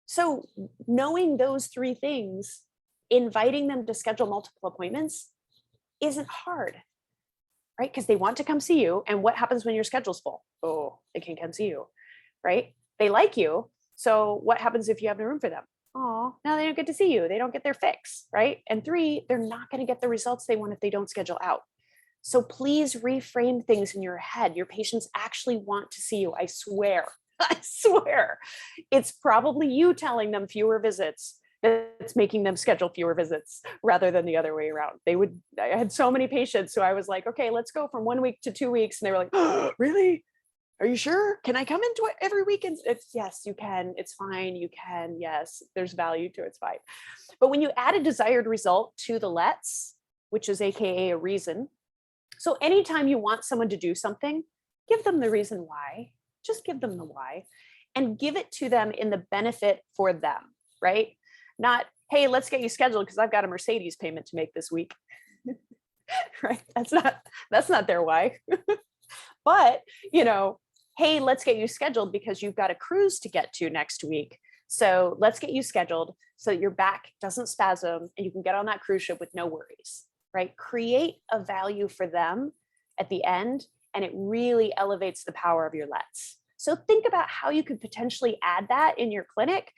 Speaker 2: So knowing those 3 things, inviting them to schedule multiple appointments isn't hard, right? Because they want to come see you. And what happens when your schedule's full? Oh, they can't come see you, right? They like you. So what happens if you have no room for them? Oh, now they don't get to see you. They don't get their fix, right? And 3, they're not going to get the results they want if they don't schedule out. So please reframe things in your head. Your patients actually want to see you. I swear. I swear. It's probably you telling them fewer visits that's making them schedule fewer visits rather than the other way around. I had so many patients who I was like, okay, let's go from 1 week to 2 weeks. And they were like, oh, really? Are you sure? Can I come into it every weekend? Yes, you can. It's fine. You can. Yes, there's value to it. It's fine. But when you add a desired result to the let's, which is AKA a reason. So anytime you want someone to do something, give them the reason why. Just give them the why and give it to them in the benefit for them, right? Not, hey, let's get you scheduled because I've got a Mercedes payment to make this week. Right? That's not their why. But, hey, let's get you scheduled because you've got a cruise to get to next week. So let's get you scheduled so that your back doesn't spasm and you can get on that cruise ship with no worries, right? Create a value for them at the end, and it really elevates the power of your let's. So think about how you could potentially add that in your clinic.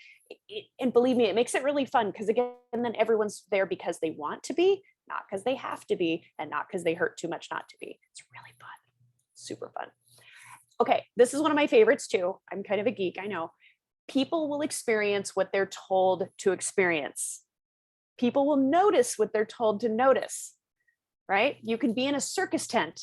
Speaker 2: And believe me, it makes it really fun because again, then everyone's there because they want to be, not because they have to be, and not because they hurt too much not to be. It's really fun, super fun. Okay, this is one of my favorites too. I'm kind of a geek, I know. People will experience what they're told to experience. People will notice what they're told to notice, right? You can be in a circus tent,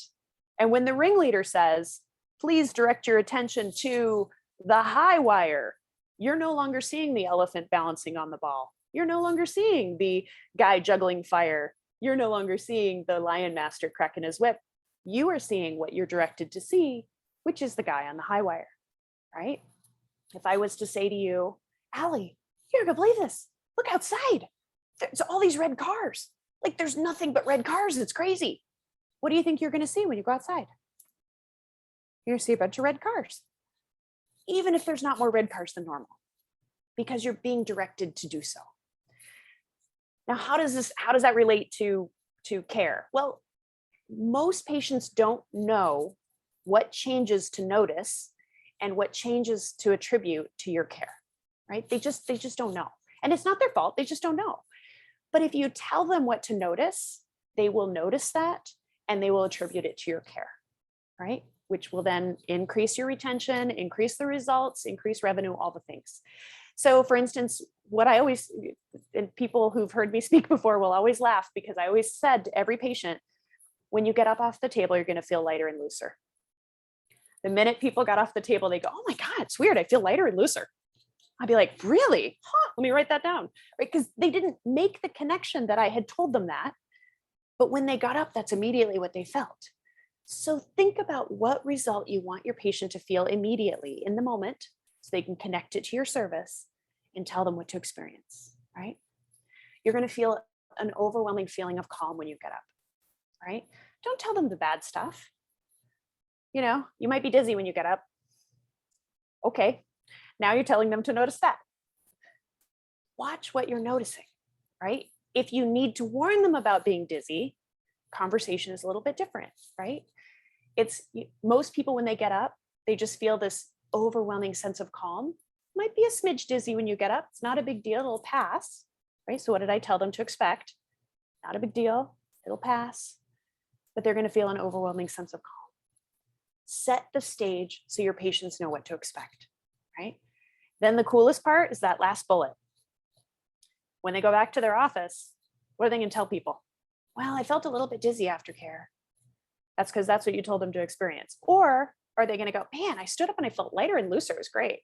Speaker 2: and when the ringleader says, please direct your attention to the high wire, you're no longer seeing the elephant balancing on the ball. You're no longer seeing the guy juggling fire. You're no longer seeing the lion master cracking his whip. You are seeing what you're directed to see, which is the guy on the high wire, right? If I was to say to you, Allie, you're gonna believe this. Look outside. There's all these red cars. Like there's nothing but red cars. It's crazy. What do you think you're gonna see when you go outside? You're gonna see a bunch of red cars, even if there's not more red cars than normal, because you're being directed to do so. Now, how does that relate to care? Well, most patients don't know what changes to notice and what changes to attribute to your care, right? They just don't know. And it's not their fault, they just don't know. But if you tell them what to notice, they will notice that and they will attribute it to your care, right? Which will then increase your retention, increase the results, increase revenue, all the things. So for instance, what I always, and people who've heard me speak before will always laugh because I always said to every patient, when you get up off the table, you're gonna feel lighter and looser. The minute people got off the table, they go, oh my God, it's weird. I feel lighter and looser. I'd be like, really? Huh, let me write that down. Right? Because they didn't make the connection that I had told them that. But when they got up, that's immediately what they felt. So think about what result you want your patient to feel immediately in the moment so they can connect it to your service and tell them what to experience, right? You're going to feel an overwhelming feeling of calm when you get up, right? Don't tell them the bad stuff. You might be dizzy when you get up. Okay, now you're telling them to notice that. Watch what you're noticing, right? If you need to warn them about being dizzy, conversation is a little bit different, right? Most people when they get up, they just feel this overwhelming sense of calm. Might be a smidge dizzy when you get up. It's not a big deal, it'll pass, right? So what did I tell them to expect? Not a big deal, it'll pass, but they're gonna feel an overwhelming sense of calm. Set the stage so your patients know what to expect, right? Then the coolest part is that last bullet. When they go back to their office, what are they gonna tell people? Well, I felt a little bit dizzy after care. That's because that's what you told them to experience. Or are they gonna go, man, I stood up and I felt lighter and looser, it was great.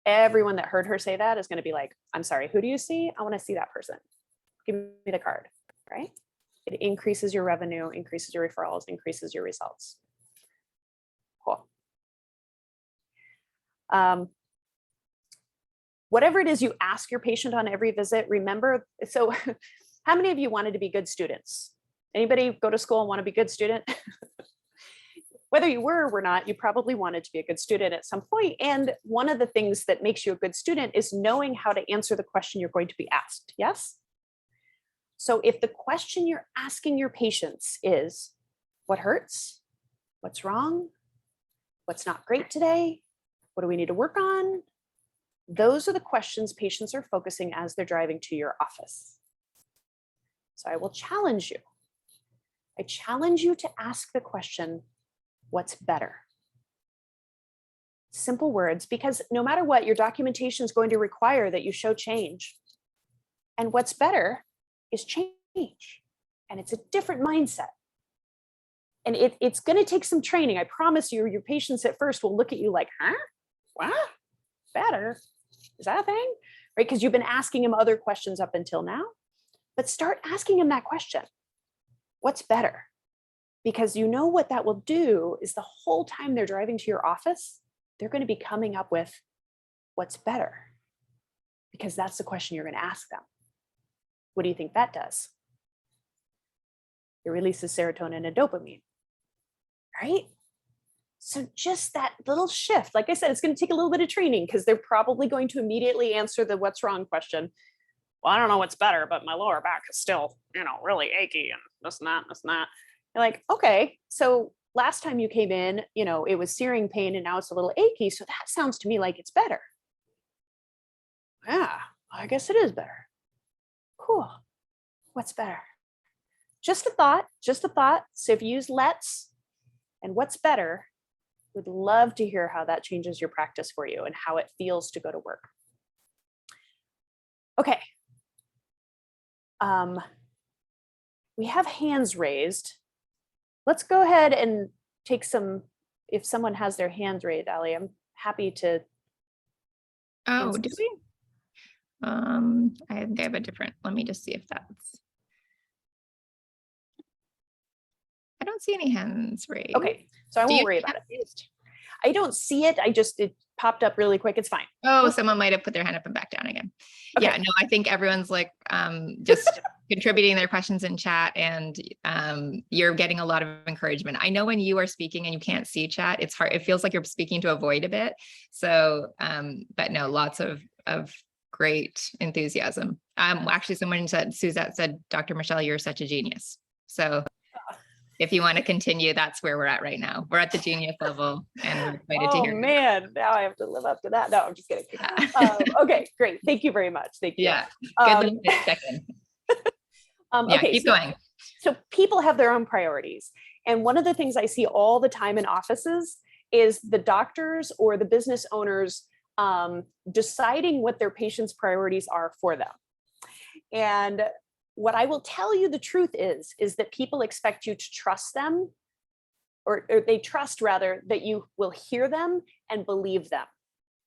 Speaker 2: Everyone that heard her say that is gonna be like, I'm sorry, who do you see? I wanna see that person. Give me the card, right? It increases your revenue, increases your referrals, increases your results. Cool. Whatever it is you ask your patient on every visit, remember, so how many of you wanted to be good students? Anybody go to school and want to be a good student? whether you were or were not, you probably wanted to be a good student at some point. And one of the things that makes you a good student is knowing how to answer the question you're going to be asked. Yes? So if the question you're asking your patients is, what hurts? What's wrong? What's not great today? What do we need to work on? Those are the questions patients are focusing as they're driving to your office. So I will challenge you. I challenge you to ask the question, what's better? Simple words, because no matter what, your documentation is going to require that you show change. And what's better is change. And it's a different mindset. And it's going to take some training. I promise you, your patients at first will look at you like, huh? What? Better? Is that a thing? Right? Because you've been asking them other questions up until now. But start asking them that question. What's better? Because you know what that will do is the whole time they're driving to your office, they're going to be coming up with what's better. Because that's the question you're going to ask them. What do you think that does? It releases serotonin and dopamine, right? So just that little shift, like I said, it's going to take a little bit of training because they're probably going to immediately answer the what's wrong question. Well, I don't know what's better, but my lower back is still, really achy and this and that, and this and that. You're like, okay, so last time you came in, it was searing pain and now it's a little achy. So that sounds to me like it's better. Yeah, I guess it is better. Cool. What's better? Just a thought, just a thought. So if you use let's and what's better, would love to hear how that changes your practice for you and how it feels to go to work. Okay. We have hands raised. Let's go ahead and take some, if someone has their hand raised, Ali, I'm happy to.
Speaker 1: Oh, do we? They have a different, let me just see if that's. I don't see any hands raised.
Speaker 2: Okay, so I won't worry about it. I don't see it. It popped up really quick. It's fine.
Speaker 1: Oh, someone might have put their hand up and back down again.
Speaker 2: Okay.
Speaker 1: Yeah, no, I think everyone's like just contributing their questions in chat, and you're getting a lot of encouragement. I know when you are speaking and you can't see chat, it's hard. It feels like you're speaking to a void a bit. So, but no, lots of great enthusiasm. Actually, someone said, Suzette said, Dr. Michelle, you're such a genius. So if you want to continue, that's where we're at right now. We're at the genius level and we're excited to hear.
Speaker 2: Oh man, now I have to live up to that. No, I'm just kidding.
Speaker 1: Yeah.
Speaker 2: Okay, great. Thank you very much. Thank you.
Speaker 1: Yeah, good second. Yeah,
Speaker 2: okay,
Speaker 1: keep going.
Speaker 2: So people have their own priorities. And one of the things I see all the time in offices is the doctors or the business owners deciding what their patients' priorities are for them. And what I will tell you the truth is that people expect you to trust them, or they trust rather that you will hear them and believe them.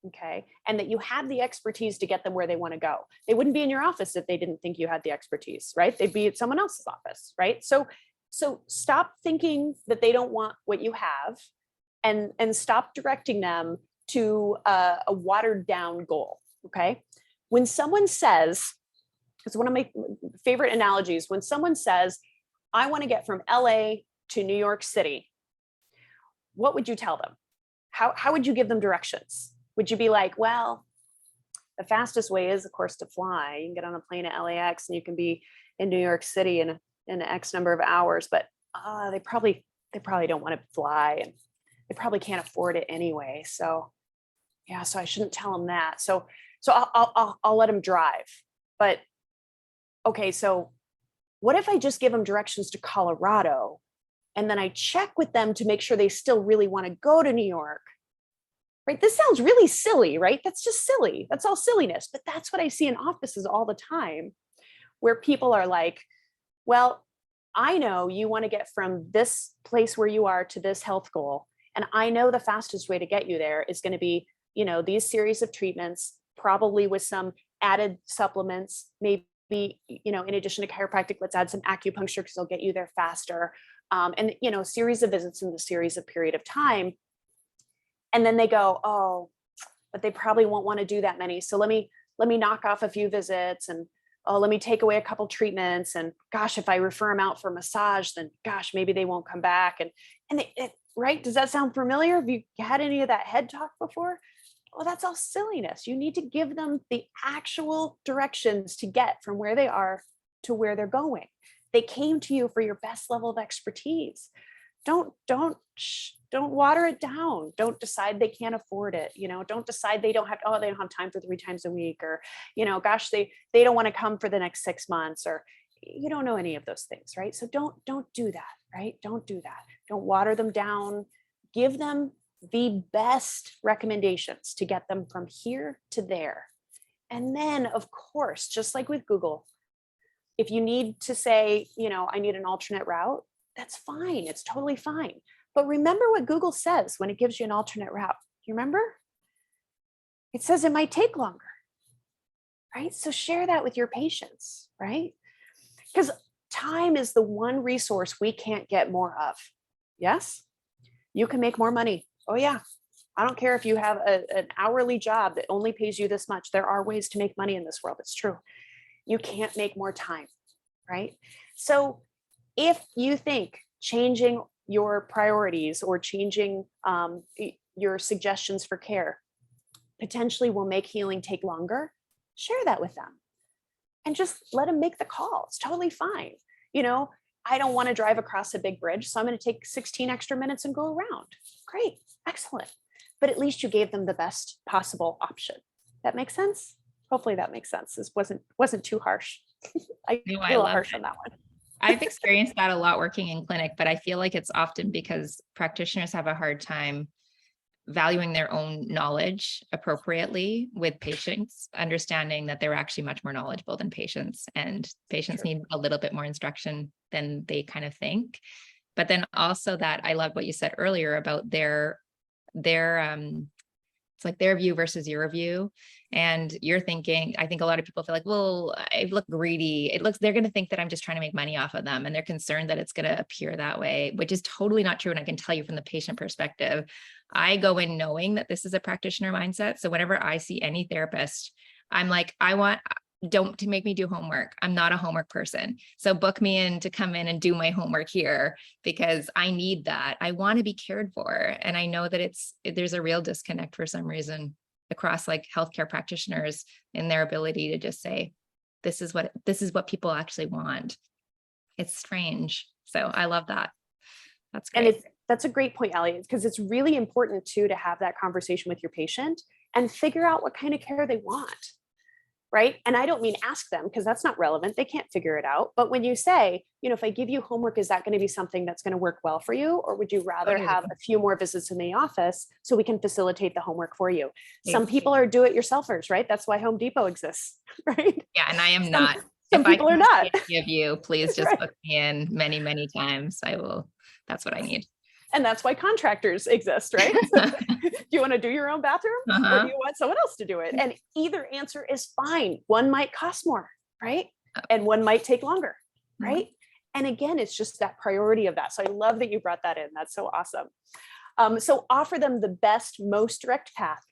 Speaker 2: Okay. And that you have the expertise to get them where they want to go. They wouldn't be in your office if they didn't think you had the expertise, right? They'd be at someone else's office, right? So stop thinking that they don't want what you have, and stop directing them to a watered down goal. Okay. When someone says, it's one of my favorite analogies, when someone says, I want to get from LA to New York City, what would you tell them? How would you give them directions? Would you be like, well, the fastest way is, of course, to fly. You can get on a plane at LAX and you can be in New York City in an X number of hours, but they probably don't want to fly, and they probably can't afford it anyway. So yeah, so I shouldn't tell them that. So I'll let them drive. But okay, so what if I just give them directions to Colorado and then I check with them to make sure they still really want to go to New York? Right? This sounds really silly, right? That's just silly. That's all silliness. But that's what I see in offices all the time, where people are like, well, I know you want to get from this place where you are to this health goal. And I know the fastest way to get you there is going to be, these series of treatments, probably with some added supplements, maybe, in addition to chiropractic, let's add some acupuncture because they'll get you there faster. And, series of visits in the series of period of time. And then they go, oh, but they probably won't want to do that many. So let me knock off a few visits, and let me take away a couple treatments. And gosh, if I refer them out for massage, then gosh, maybe they won't come back. And right? Does that sound familiar? Have you had any of that head talk before? Well, that's all silliness. You need to give them the actual directions to get from where they are to where they're going. They came to you for your best level of expertise. Don't water it down. Don't decide they can't afford it. Don't decide they don't have time for 3 times a week, or, gosh, they don't want to come for the next 6 months, or you don't know any of those things, right? So don't do that, right? Don't do that. Don't water them down. Give them the best recommendations to get them from here to there. And then, of course, just like with Google, if you need to say, I need an alternate route, that's fine. It's totally fine. But remember what Google says when it gives you an alternate route. You remember? It says it might take longer, right? So share that with your patients, right? Because time is the one resource we can't get more of. Yes? You can make more money. Oh, yeah. I don't care if you have an hourly job that only pays you this much. There are ways to make money in this world. It's true. You can't make more time, right? So if you think changing your priorities or changing your suggestions for care potentially will make healing take longer, share that with them and just let them make the call. It's totally fine. I don't want to drive across a big bridge, so I'm going to take 16 extra minutes and go around. Great, excellent. But at least you gave them the best possible option. That makes sense? Hopefully that makes sense. This wasn't too harsh. I
Speaker 1: No,
Speaker 2: a
Speaker 1: I
Speaker 2: little
Speaker 1: love
Speaker 2: harsh
Speaker 1: it.
Speaker 2: on that one.
Speaker 1: I've experienced that a lot working in clinic, but I feel like it's often because practitioners have a hard time valuing their own knowledge appropriately with patients, understanding that they're actually much more knowledgeable than patients, and patients
Speaker 2: True.
Speaker 1: need a little bit more instruction than they kind of think. But then also that I love what you said earlier about their it's like their view versus your view. And you're thinking, I think a lot of people feel like, well, I look greedy. They're going to think that I'm just trying to make money off of them. And they're concerned that it's going to appear that way, which is totally not true. And I can tell you from the patient perspective, I go in knowing that this is a practitioner mindset. So whenever I see any therapist, I'm like, don't to make me do homework. I'm not a homework person. So book me in to come in and do my homework here because I need that. I want to be cared for. And I know that there's a real disconnect for some reason across like healthcare practitioners in their ability to just say, this is what people actually want. It's strange. So I love that. That's
Speaker 2: And
Speaker 1: great.
Speaker 2: that's a great point, Ellie, because it's really important too to have that conversation with your patient and figure out what kind of care they want. Right. And I don't mean ask them because that's not relevant. They can't figure it out. But when you say, if I give you homework, is that going to be something that's going to work well for you? Or would you rather have
Speaker 1: Totally.
Speaker 2: a few more visits in the office so we can facilitate the homework for you?
Speaker 1: Yeah.
Speaker 2: Some people are do-it-yourselfers, right? That's why Home Depot exists, right?
Speaker 1: Yeah, and I am
Speaker 2: Some
Speaker 1: not.
Speaker 2: some
Speaker 1: If I
Speaker 2: people are
Speaker 1: can
Speaker 2: not.
Speaker 1: give you, please just
Speaker 2: Right.
Speaker 1: book me in many, many times. I will. That's what I need.
Speaker 2: And that's why contractors exist, right? So, do you want to do your own bathroom or do
Speaker 1: Uh-huh.
Speaker 2: you want someone else to do it? And either answer is fine. One might cost more, right? And one might take longer,
Speaker 1: Mhm.
Speaker 2: right? And again, it's just that priority of that. So I love that you brought that in. That's so awesome. So offer them the best, most direct path.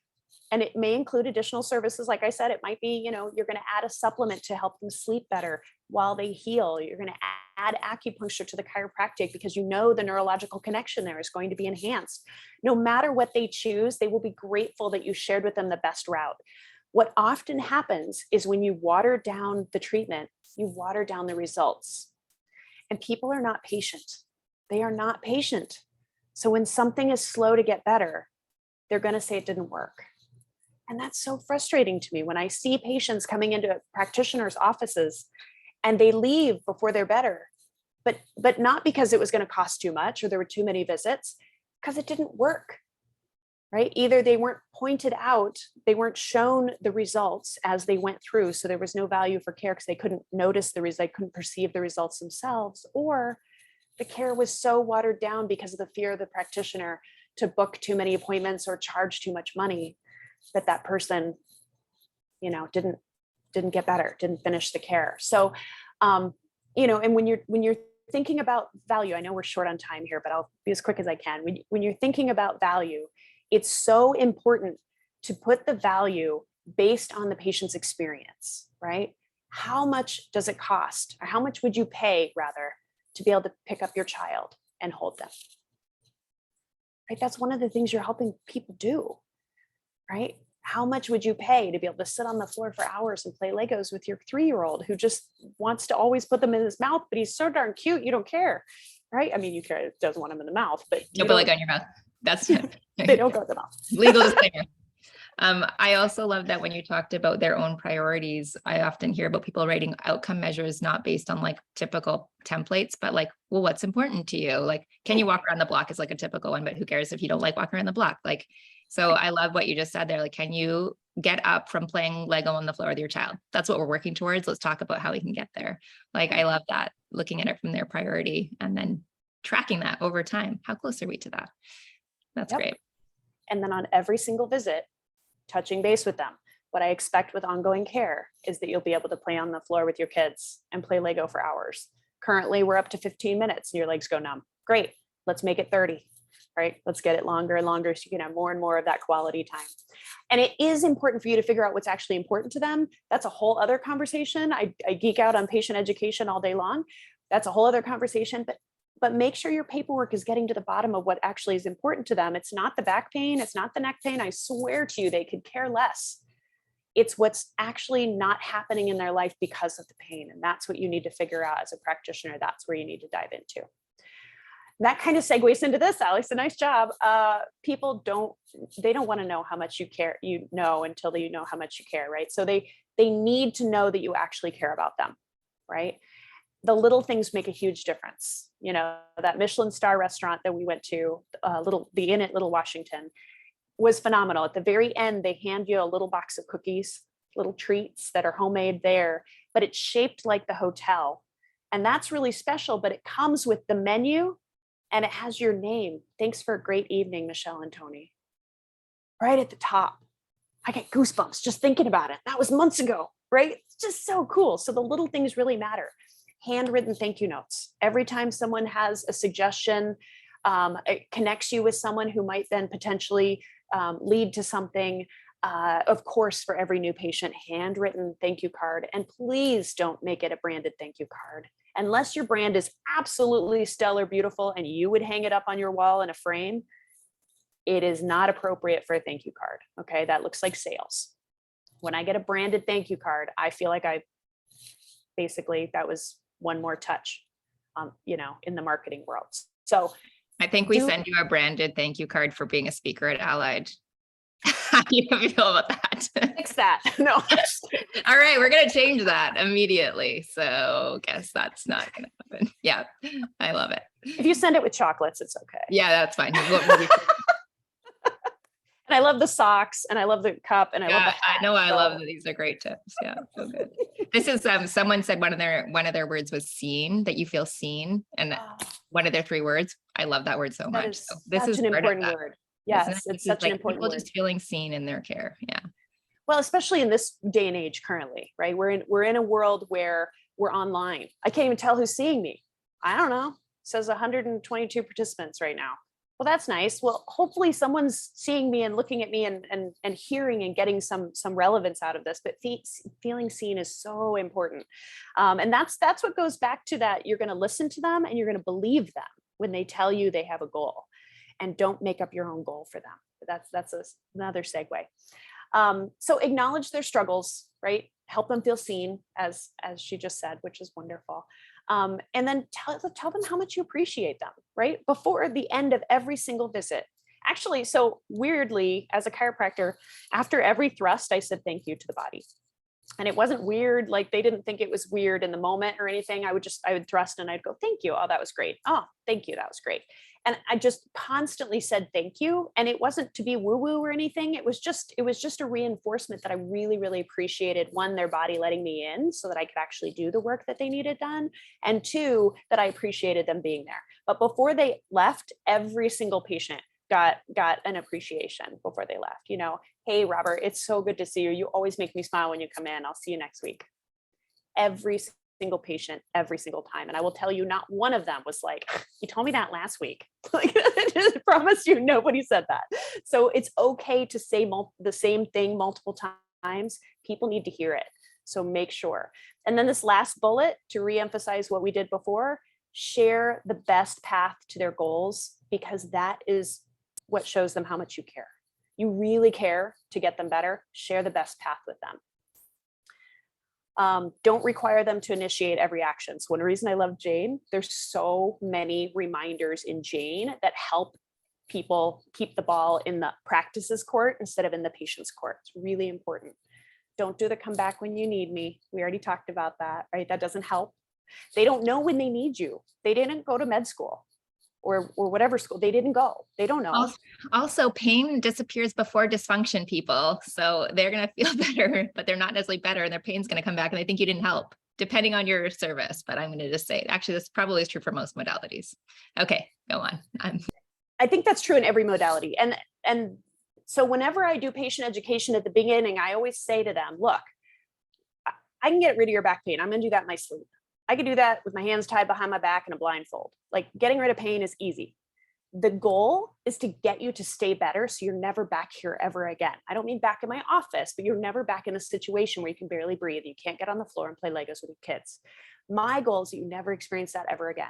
Speaker 2: And it may include additional services. Like I said, it might be, you're going to add a supplement to help them sleep better while they heal. You're going to add acupuncture to the chiropractic because the neurological connection there is going to be enhanced. No matter what they choose, they will be grateful that you shared with them the best route. What often happens is when you water down the treatment, you water down the results. And people are not patient. They are not patient. So when something is slow to get better, they're going to say it didn't work. And that's so frustrating to me when I see patients coming into practitioners' offices and they leave before they're better, but not because it was going to cost too much or there were too many visits, because it didn't work, right? Either they weren't pointed out, they weren't shown the results as they went through, so there was no value for care because they couldn't notice the results, they couldn't perceive the results themselves, or the care was so watered down because of the fear of the practitioner to book too many appointments or charge too much money that person didn't get better, didn't finish the care. So and when you're thinking about value, I know we're short on time here, but I'll be as quick as I can. When you're thinking about value, it's so important to put the value based on the patient's experience, right? How much does it cost, or how much would you pay rather, to be able to pick up your child and hold them? right? That's one of the things you're helping people do, right? How much would you pay to be able to sit on the floor for hours and play Legos with your 3-year-old who just wants to always put them in his mouth, but he's so darn cute, you don't care, right? I mean, you care, doesn't want them in the mouth, but
Speaker 1: No, but like on your mouth. That's
Speaker 2: they don't go in the mouth.
Speaker 1: legal disclaimer. I also love that when you talked about their own priorities, I often hear about people writing outcome measures, not based on like typical templates, but like, well, what's important to you? Like, can you walk around the block is like a typical one, but who cares if you don't like walking around the block? Like, so I love what you just said there. Like, can you get up from playing Lego on the floor with your child? That's what we're working towards. Let's talk about how we can get there. Like, I love that, looking at it from their priority and then tracking that over time. How close are we to that? That's great.
Speaker 2: And then on every single visit, touching base with them. What I expect with ongoing care is that you'll be able to play on the floor with your kids and play Lego for hours. Currently, we're up to 15 minutes and your legs go numb. Great. Let's make it 30, right? Let's get it longer and longer so you can have more and more of that quality time. And it is important for you to figure out what's actually important to them. That's a whole other conversation. I geek out on patient education all day long. That's a whole other conversation, but make sure your paperwork is getting to the bottom of what actually is important to them. It's not the back pain. It's not the neck pain. I swear to you, they could care less. It's what's actually not happening in their life because of the pain. And that's what you need to figure out as a practitioner. That's where you need to dive into. That kind of segues into this, Alex. A nice job. People don't want to know how much you care, until you know how much you care, right? So they need to know that you actually care about them, right? The little things make a huge difference. You know, that Michelin star restaurant that we went to, the Inn at Little Washington, was phenomenal. At the very end, they hand you a little box of cookies, little treats that are homemade there, but it's shaped like the hotel. And that's really special, but it comes with the menu and it has your name. Thanks for a great evening, Michelle and Tony. Right at the top. I get goosebumps just thinking about it. That was months ago, right? It's just so cool. So the little things really matter. Handwritten thank you notes. Every time someone has a suggestion, it connects you with someone who might then potentially lead to something. Of course, for every new patient, handwritten thank you card. And please don't make it a branded thank you card. Unless your brand is absolutely stellar, beautiful, and you would hang it up on your wall in a frame, it is not appropriate for a thank you card. Okay, that looks like sales. When I get a branded thank you card, I feel like that was one more touch, in the marketing world. So
Speaker 1: I think we send you a branded thank you card for being a speaker at Allied. How do you feel about that?
Speaker 2: Fix that. No.
Speaker 1: All right, we're gonna change that immediately. So guess that's not gonna happen. Yeah, I love it.
Speaker 2: If you send it with chocolates, it's okay.
Speaker 1: Yeah, that's fine.
Speaker 2: And I love the socks and I love the cup and I love the hat.
Speaker 1: I know, I love that. These are great tips. Yeah, so good. This is someone said one of their words was seen, that you feel seen, and one of their 3 words. I love that word so much. So this is
Speaker 2: an important word. Yes, it's such an important word.
Speaker 1: People just feeling seen in their care. Yeah.
Speaker 2: Well, especially in this day and age currently, right? We're in a world where we're online. I can't even tell who's seeing me. I don't know. It says 122 participants right now. Well, that's nice. Well, hopefully someone's seeing me and looking at me and hearing and getting some relevance out of this. But feeling seen is so important. And that's what goes back to that. You're going to listen to them and you're going to believe them when they tell you they have a goal, and don't make up your own goal for them. That's another segue. So acknowledge their struggles, right? Help them feel seen, as she just said, which is wonderful. And then tell them how much you appreciate them, right? Before the end of every single visit. Actually, so weirdly, as a chiropractor, after every thrust, I said thank you to the body. And it wasn't weird, like they didn't think it was weird in the moment or anything. I would thrust and I'd go, thank you. Oh, that was great. Oh, thank you. That was great. And I just constantly said thank you. And it wasn't to be woo-woo or anything. It was just a reinforcement that I really, really appreciated. 1, their body letting me in so that I could actually do the work that they needed done. And 2, that I appreciated them being there. But before they left, every single patient got an appreciation before they left. Hey, Robert, it's so good to see you. You always make me smile when you come in. I'll see you next week. Every single patient, every single time. And I will tell you, not one of them was like, you told me that last week. Like, I just promise you, nobody said that. So it's okay to say the same thing multiple times. People need to hear it. So make sure. And then this last bullet, to reemphasize what we did before, share the best path to their goals, because that is what shows them how much you care. You really care to get them better. Share the best path with them. Don't require them to initiate every action. So one reason I love Jane, there's so many reminders in Jane that help people keep the ball in the practices court instead of in the patient's court. It's really important. Don't do the come back when you need me. We already talked about that, right? That doesn't help. They don't know when they need you. They didn't go to med school or whatever school. They didn't go. They don't know.
Speaker 1: Also, pain disappears before dysfunction, people. So they're going to feel better, but they're not necessarily better, and their pain's going to come back, and they think you didn't help, depending on your service. But I'm going to just say, actually, this probably is true for most modalities. Okay, go on.
Speaker 2: I think that's true in every modality. And so whenever I do patient education at the beginning, I always say to them, look, I can get rid of your back pain. I'm going to do that in my sleep. I can do that with my hands tied behind my back and a blindfold. Like, getting rid of pain is easy. The goal is to get you to stay better so you're never back here ever again. I don't mean back in my office, but you're never back in a situation where you can barely breathe. You can't get on the floor and play Legos with your kids. My goal is that you never experience that ever again.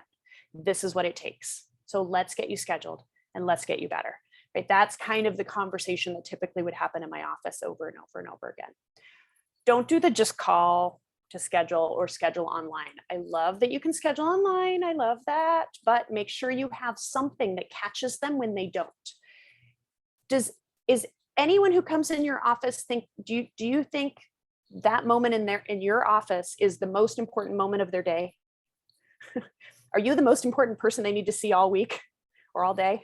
Speaker 2: This is what it takes. So let's get you scheduled and let's get you better. Right? That's kind of the conversation that typically would happen in my office over and over and over again. Don't do the just call to schedule or schedule online. I love that you can schedule online. I love that, but make sure you have something that catches them when they don't. Is anyone who comes in your office think, do you think that moment in your office is the most important moment of their day? Are you the most important person they need to see all week or all day?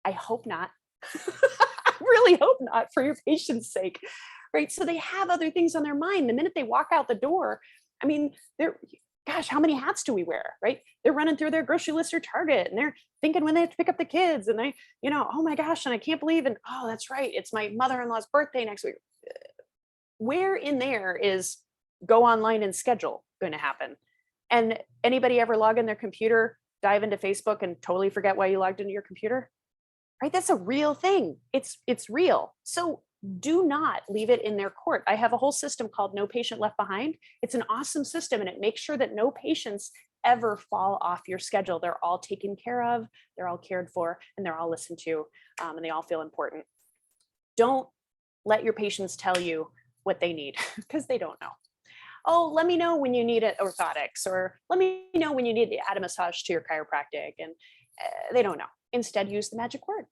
Speaker 2: I hope not. I really hope not, for your patient's sake. Right? So they have other things on their mind. The minute they walk out the door, I mean, gosh, how many hats do we wear, right? They're running through their grocery list or Target, and they're thinking when they have to pick up the kids, and they, oh my gosh, and I can't believe, and oh, that's right, it's my mother-in-law's birthday next week. Where in there is go online and schedule going to happen? And anybody ever log in their computer, dive into Facebook, and totally forget why you logged into your computer? Right? That's a real thing. It's real. So do not leave it in their court. I have a whole system called No Patient Left Behind. It's an awesome system, and it makes sure that no patients ever fall off your schedule. They're all taken care of, they're all cared for, and they're all listened to, and they all feel important. Don't let your patients tell you what they need, because they don't know. Oh, let me know when you need orthotics, or let me know when you need to add a massage to your chiropractic, and they don't know. Instead, use the magic word.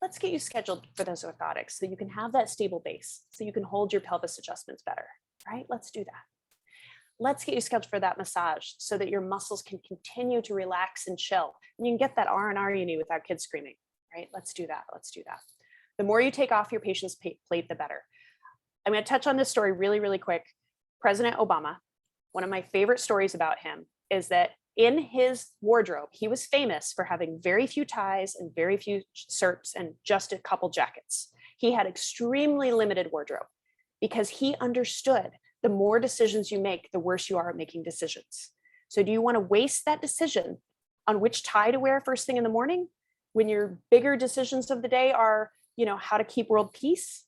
Speaker 2: Let's get you scheduled for those orthotics so you can have that stable base, so you can hold your pelvis adjustments better, right? Let's do that. Let's get you scheduled for that massage so that your muscles can continue to relax and chill, and you can get that R&R you need without kids screaming, right? Let's do that. Let's do that. The more you take off your patient's plate, the better. I'm going to touch on this story really, really quick. President Obama, one of my favorite stories about him is that in his wardrobe, he was famous for having very few ties and very few shirts and just a couple jackets. He had extremely limited wardrobe because he understood the more decisions you make, the worse you are at making decisions. So do you want to waste that decision on which tie to wear first thing in the morning when your bigger decisions of the day are, how to keep world peace,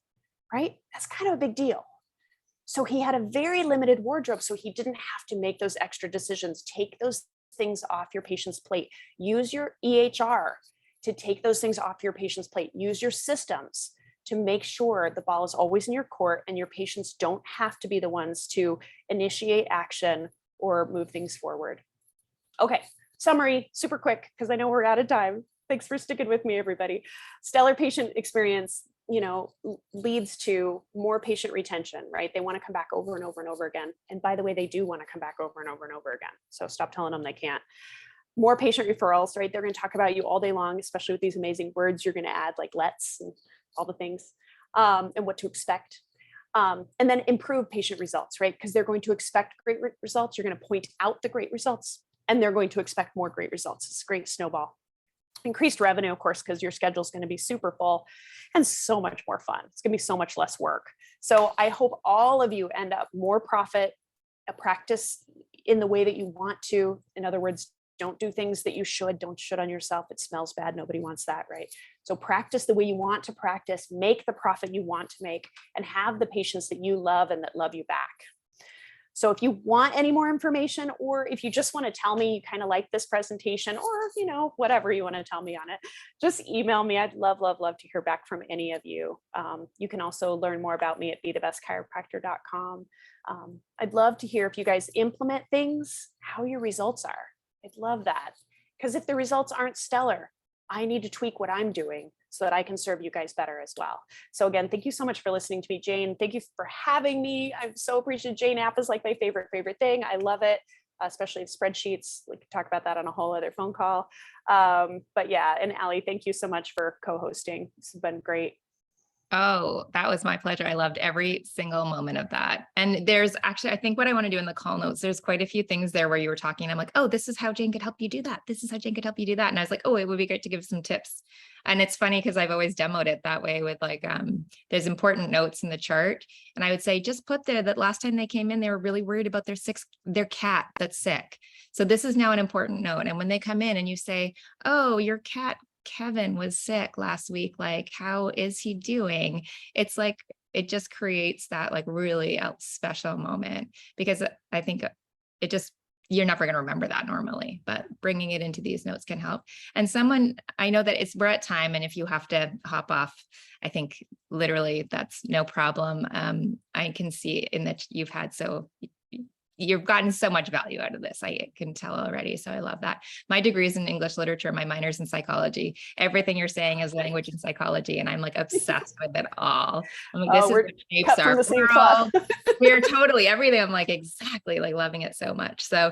Speaker 2: right? That's kind of a big deal. So he had a very limited wardrobe, so he didn't have to make those extra decisions. Take those things off your patient's plate. Use your EHR to take those things off your patient's plate. Use your systems to make sure the ball is always in your court and your patients don't have to be the ones to initiate action or move things forward. Okay, summary, super quick, because I know we're out of time. Thanks for sticking with me, everybody. Stellar patient experience, leads to more patient retention, right? They want to come back over and over and over again. And by the way, they do want to come back over and over and over again. So stop telling them they can't. More patient referrals, right? They're going to talk about you all day long, especially with these amazing words you're going to add, like let's and all the things, and what to expect. And then improve patient results, right? Because they're going to expect great results. You're going to point out the great results, and they're going to expect more great results. It's a great snowball. Increased revenue, of course, because your schedule is going to be super full and so much more fun. It's going to be so much less work. So I hope all of you end up more profit, a practice in the way that you want to. In other words, don't do things that you should. Don't should on yourself. It smells bad. Nobody wants that, right? So practice the way you want to practice, make the profit you want to make, and have the patients that you love and that love you back. So if you want any more information, or if you just want to tell me you kind of like this presentation, or, you know, whatever you want to tell me on it, just email me. I'd love, love, love to hear back from any of you. You can also learn more about me at bethebestchiropractor.com. I'd love to hear if you guys implement things, how your results are. I'd love that. Because if the results aren't stellar, I need to tweak what I'm doing so that I can serve you guys better as well. So again, thank you so much for listening to me, Jane. Thank you for having me. I'm so appreciative. Jane app is like my favorite thing. I love it, especially spreadsheets. We could talk about that on a whole other phone call. But yeah, and Allie, thank you so much for co-hosting. This has been great.
Speaker 1: Oh, that was my pleasure. I loved every single moment of that. And there's actually, I think what I want to do in the call notes, there's quite a few things there where you were talking. I'm like, oh, this is how Jane could help you do that. This is how Jane could help you do that. And I was like, oh, it would be great to give some tips. And it's funny because I've always demoed it that way with like, there's important notes in the chart. And I would say, just put there that last time they came in, they were really worried about their cat that's sick. So this is now an important note. And when they come in and you say, oh, your cat Kevin was sick last week, like, how is he doing? It's like, it just creates that like really special moment, because I think it just, you're never going to remember that normally, but bringing it into these notes can help. And someone, I know that we're at time, and if you have to hop off, I think literally that's no problem. I can see in that you've gotten so much value out of this. I can tell already. So I love that. My degree is in English literature. My minor's in psychology. Everything you're saying is language and psychology. And I'm like obsessed with it all. I'm like, this is what shapes our world. We're totally everything. I'm like, exactly, like loving it so much. So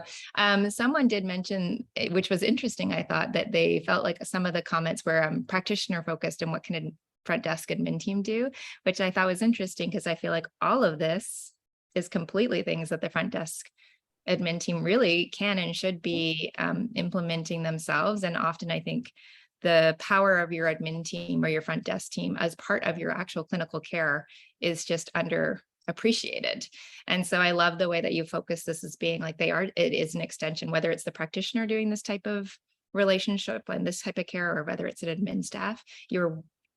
Speaker 1: someone did mention, which was interesting, I thought, that they felt like some of the comments were practitioner focused, and what can a front desk admin team do, which I thought was interesting, because I feel like all of this is completely things that the front desk admin team really can and should be implementing themselves. And often I think the power of your admin team or your front desk team as part of your actual clinical care is just underappreciated. And so I love the way that you focus this as being like it is an extension, whether it's the practitioner doing this type of relationship and this type of care, or whether it's an admin staff,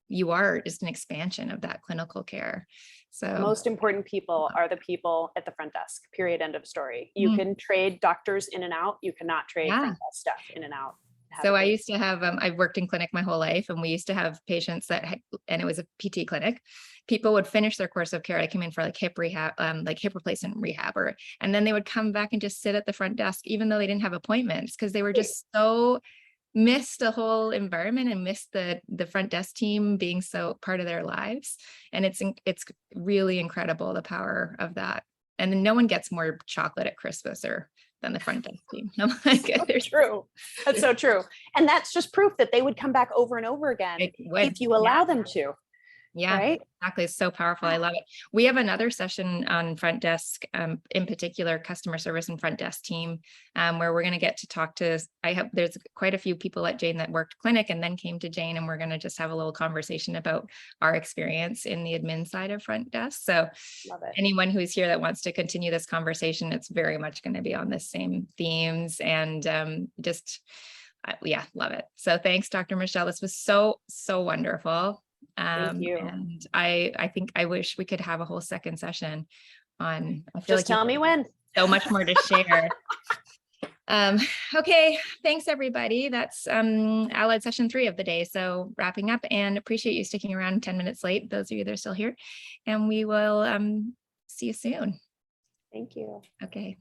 Speaker 1: you are just an expansion of that clinical care. So
Speaker 2: the most important people are the people at the front desk, period, end of story. You can trade doctors in and out. You cannot trade front desk staff in and out.
Speaker 1: So I used to have, I've worked in clinic my whole life, and we used to have patients and it was a PT clinic. People would finish their course of care. I came in for like hip rehab, like hip replacement rehab, and then they would come back and just sit at the front desk, even though they didn't have appointments, because they were just so missed the whole environment and missed the front desk team being so part of their lives. And it's really incredible, the power of that. And then no one gets more chocolate at Christmas than the front desk team. I'm like,
Speaker 2: so true. That's so true. And that's just proof that they would come back over and over again if you allow them to.
Speaker 1: Yeah,
Speaker 2: right?
Speaker 1: Exactly. It's so powerful. I love it. We have another session on front desk, in particular, customer service and front desk team, where we're going to get to talk to, there's quite a few people at Jane that worked clinic and then came to Jane, and we're going to just have a little conversation about our experience in the admin side of front desk. So anyone who's here that wants to continue this conversation, it's very much going to be on the same themes, and yeah, love it. So thanks, Dr. Michelle. This was so wonderful.
Speaker 2: Thank you.
Speaker 1: And I think I wish we could have a whole second session on, I feel
Speaker 2: just
Speaker 1: like
Speaker 2: tell me when.
Speaker 1: So much more to share. Okay, thanks everybody. That's Allied session 3 of the day. So wrapping up, and appreciate you sticking around 10 minutes late, those of you that are still here, and we will see you soon.
Speaker 2: Thank you.
Speaker 1: Okay.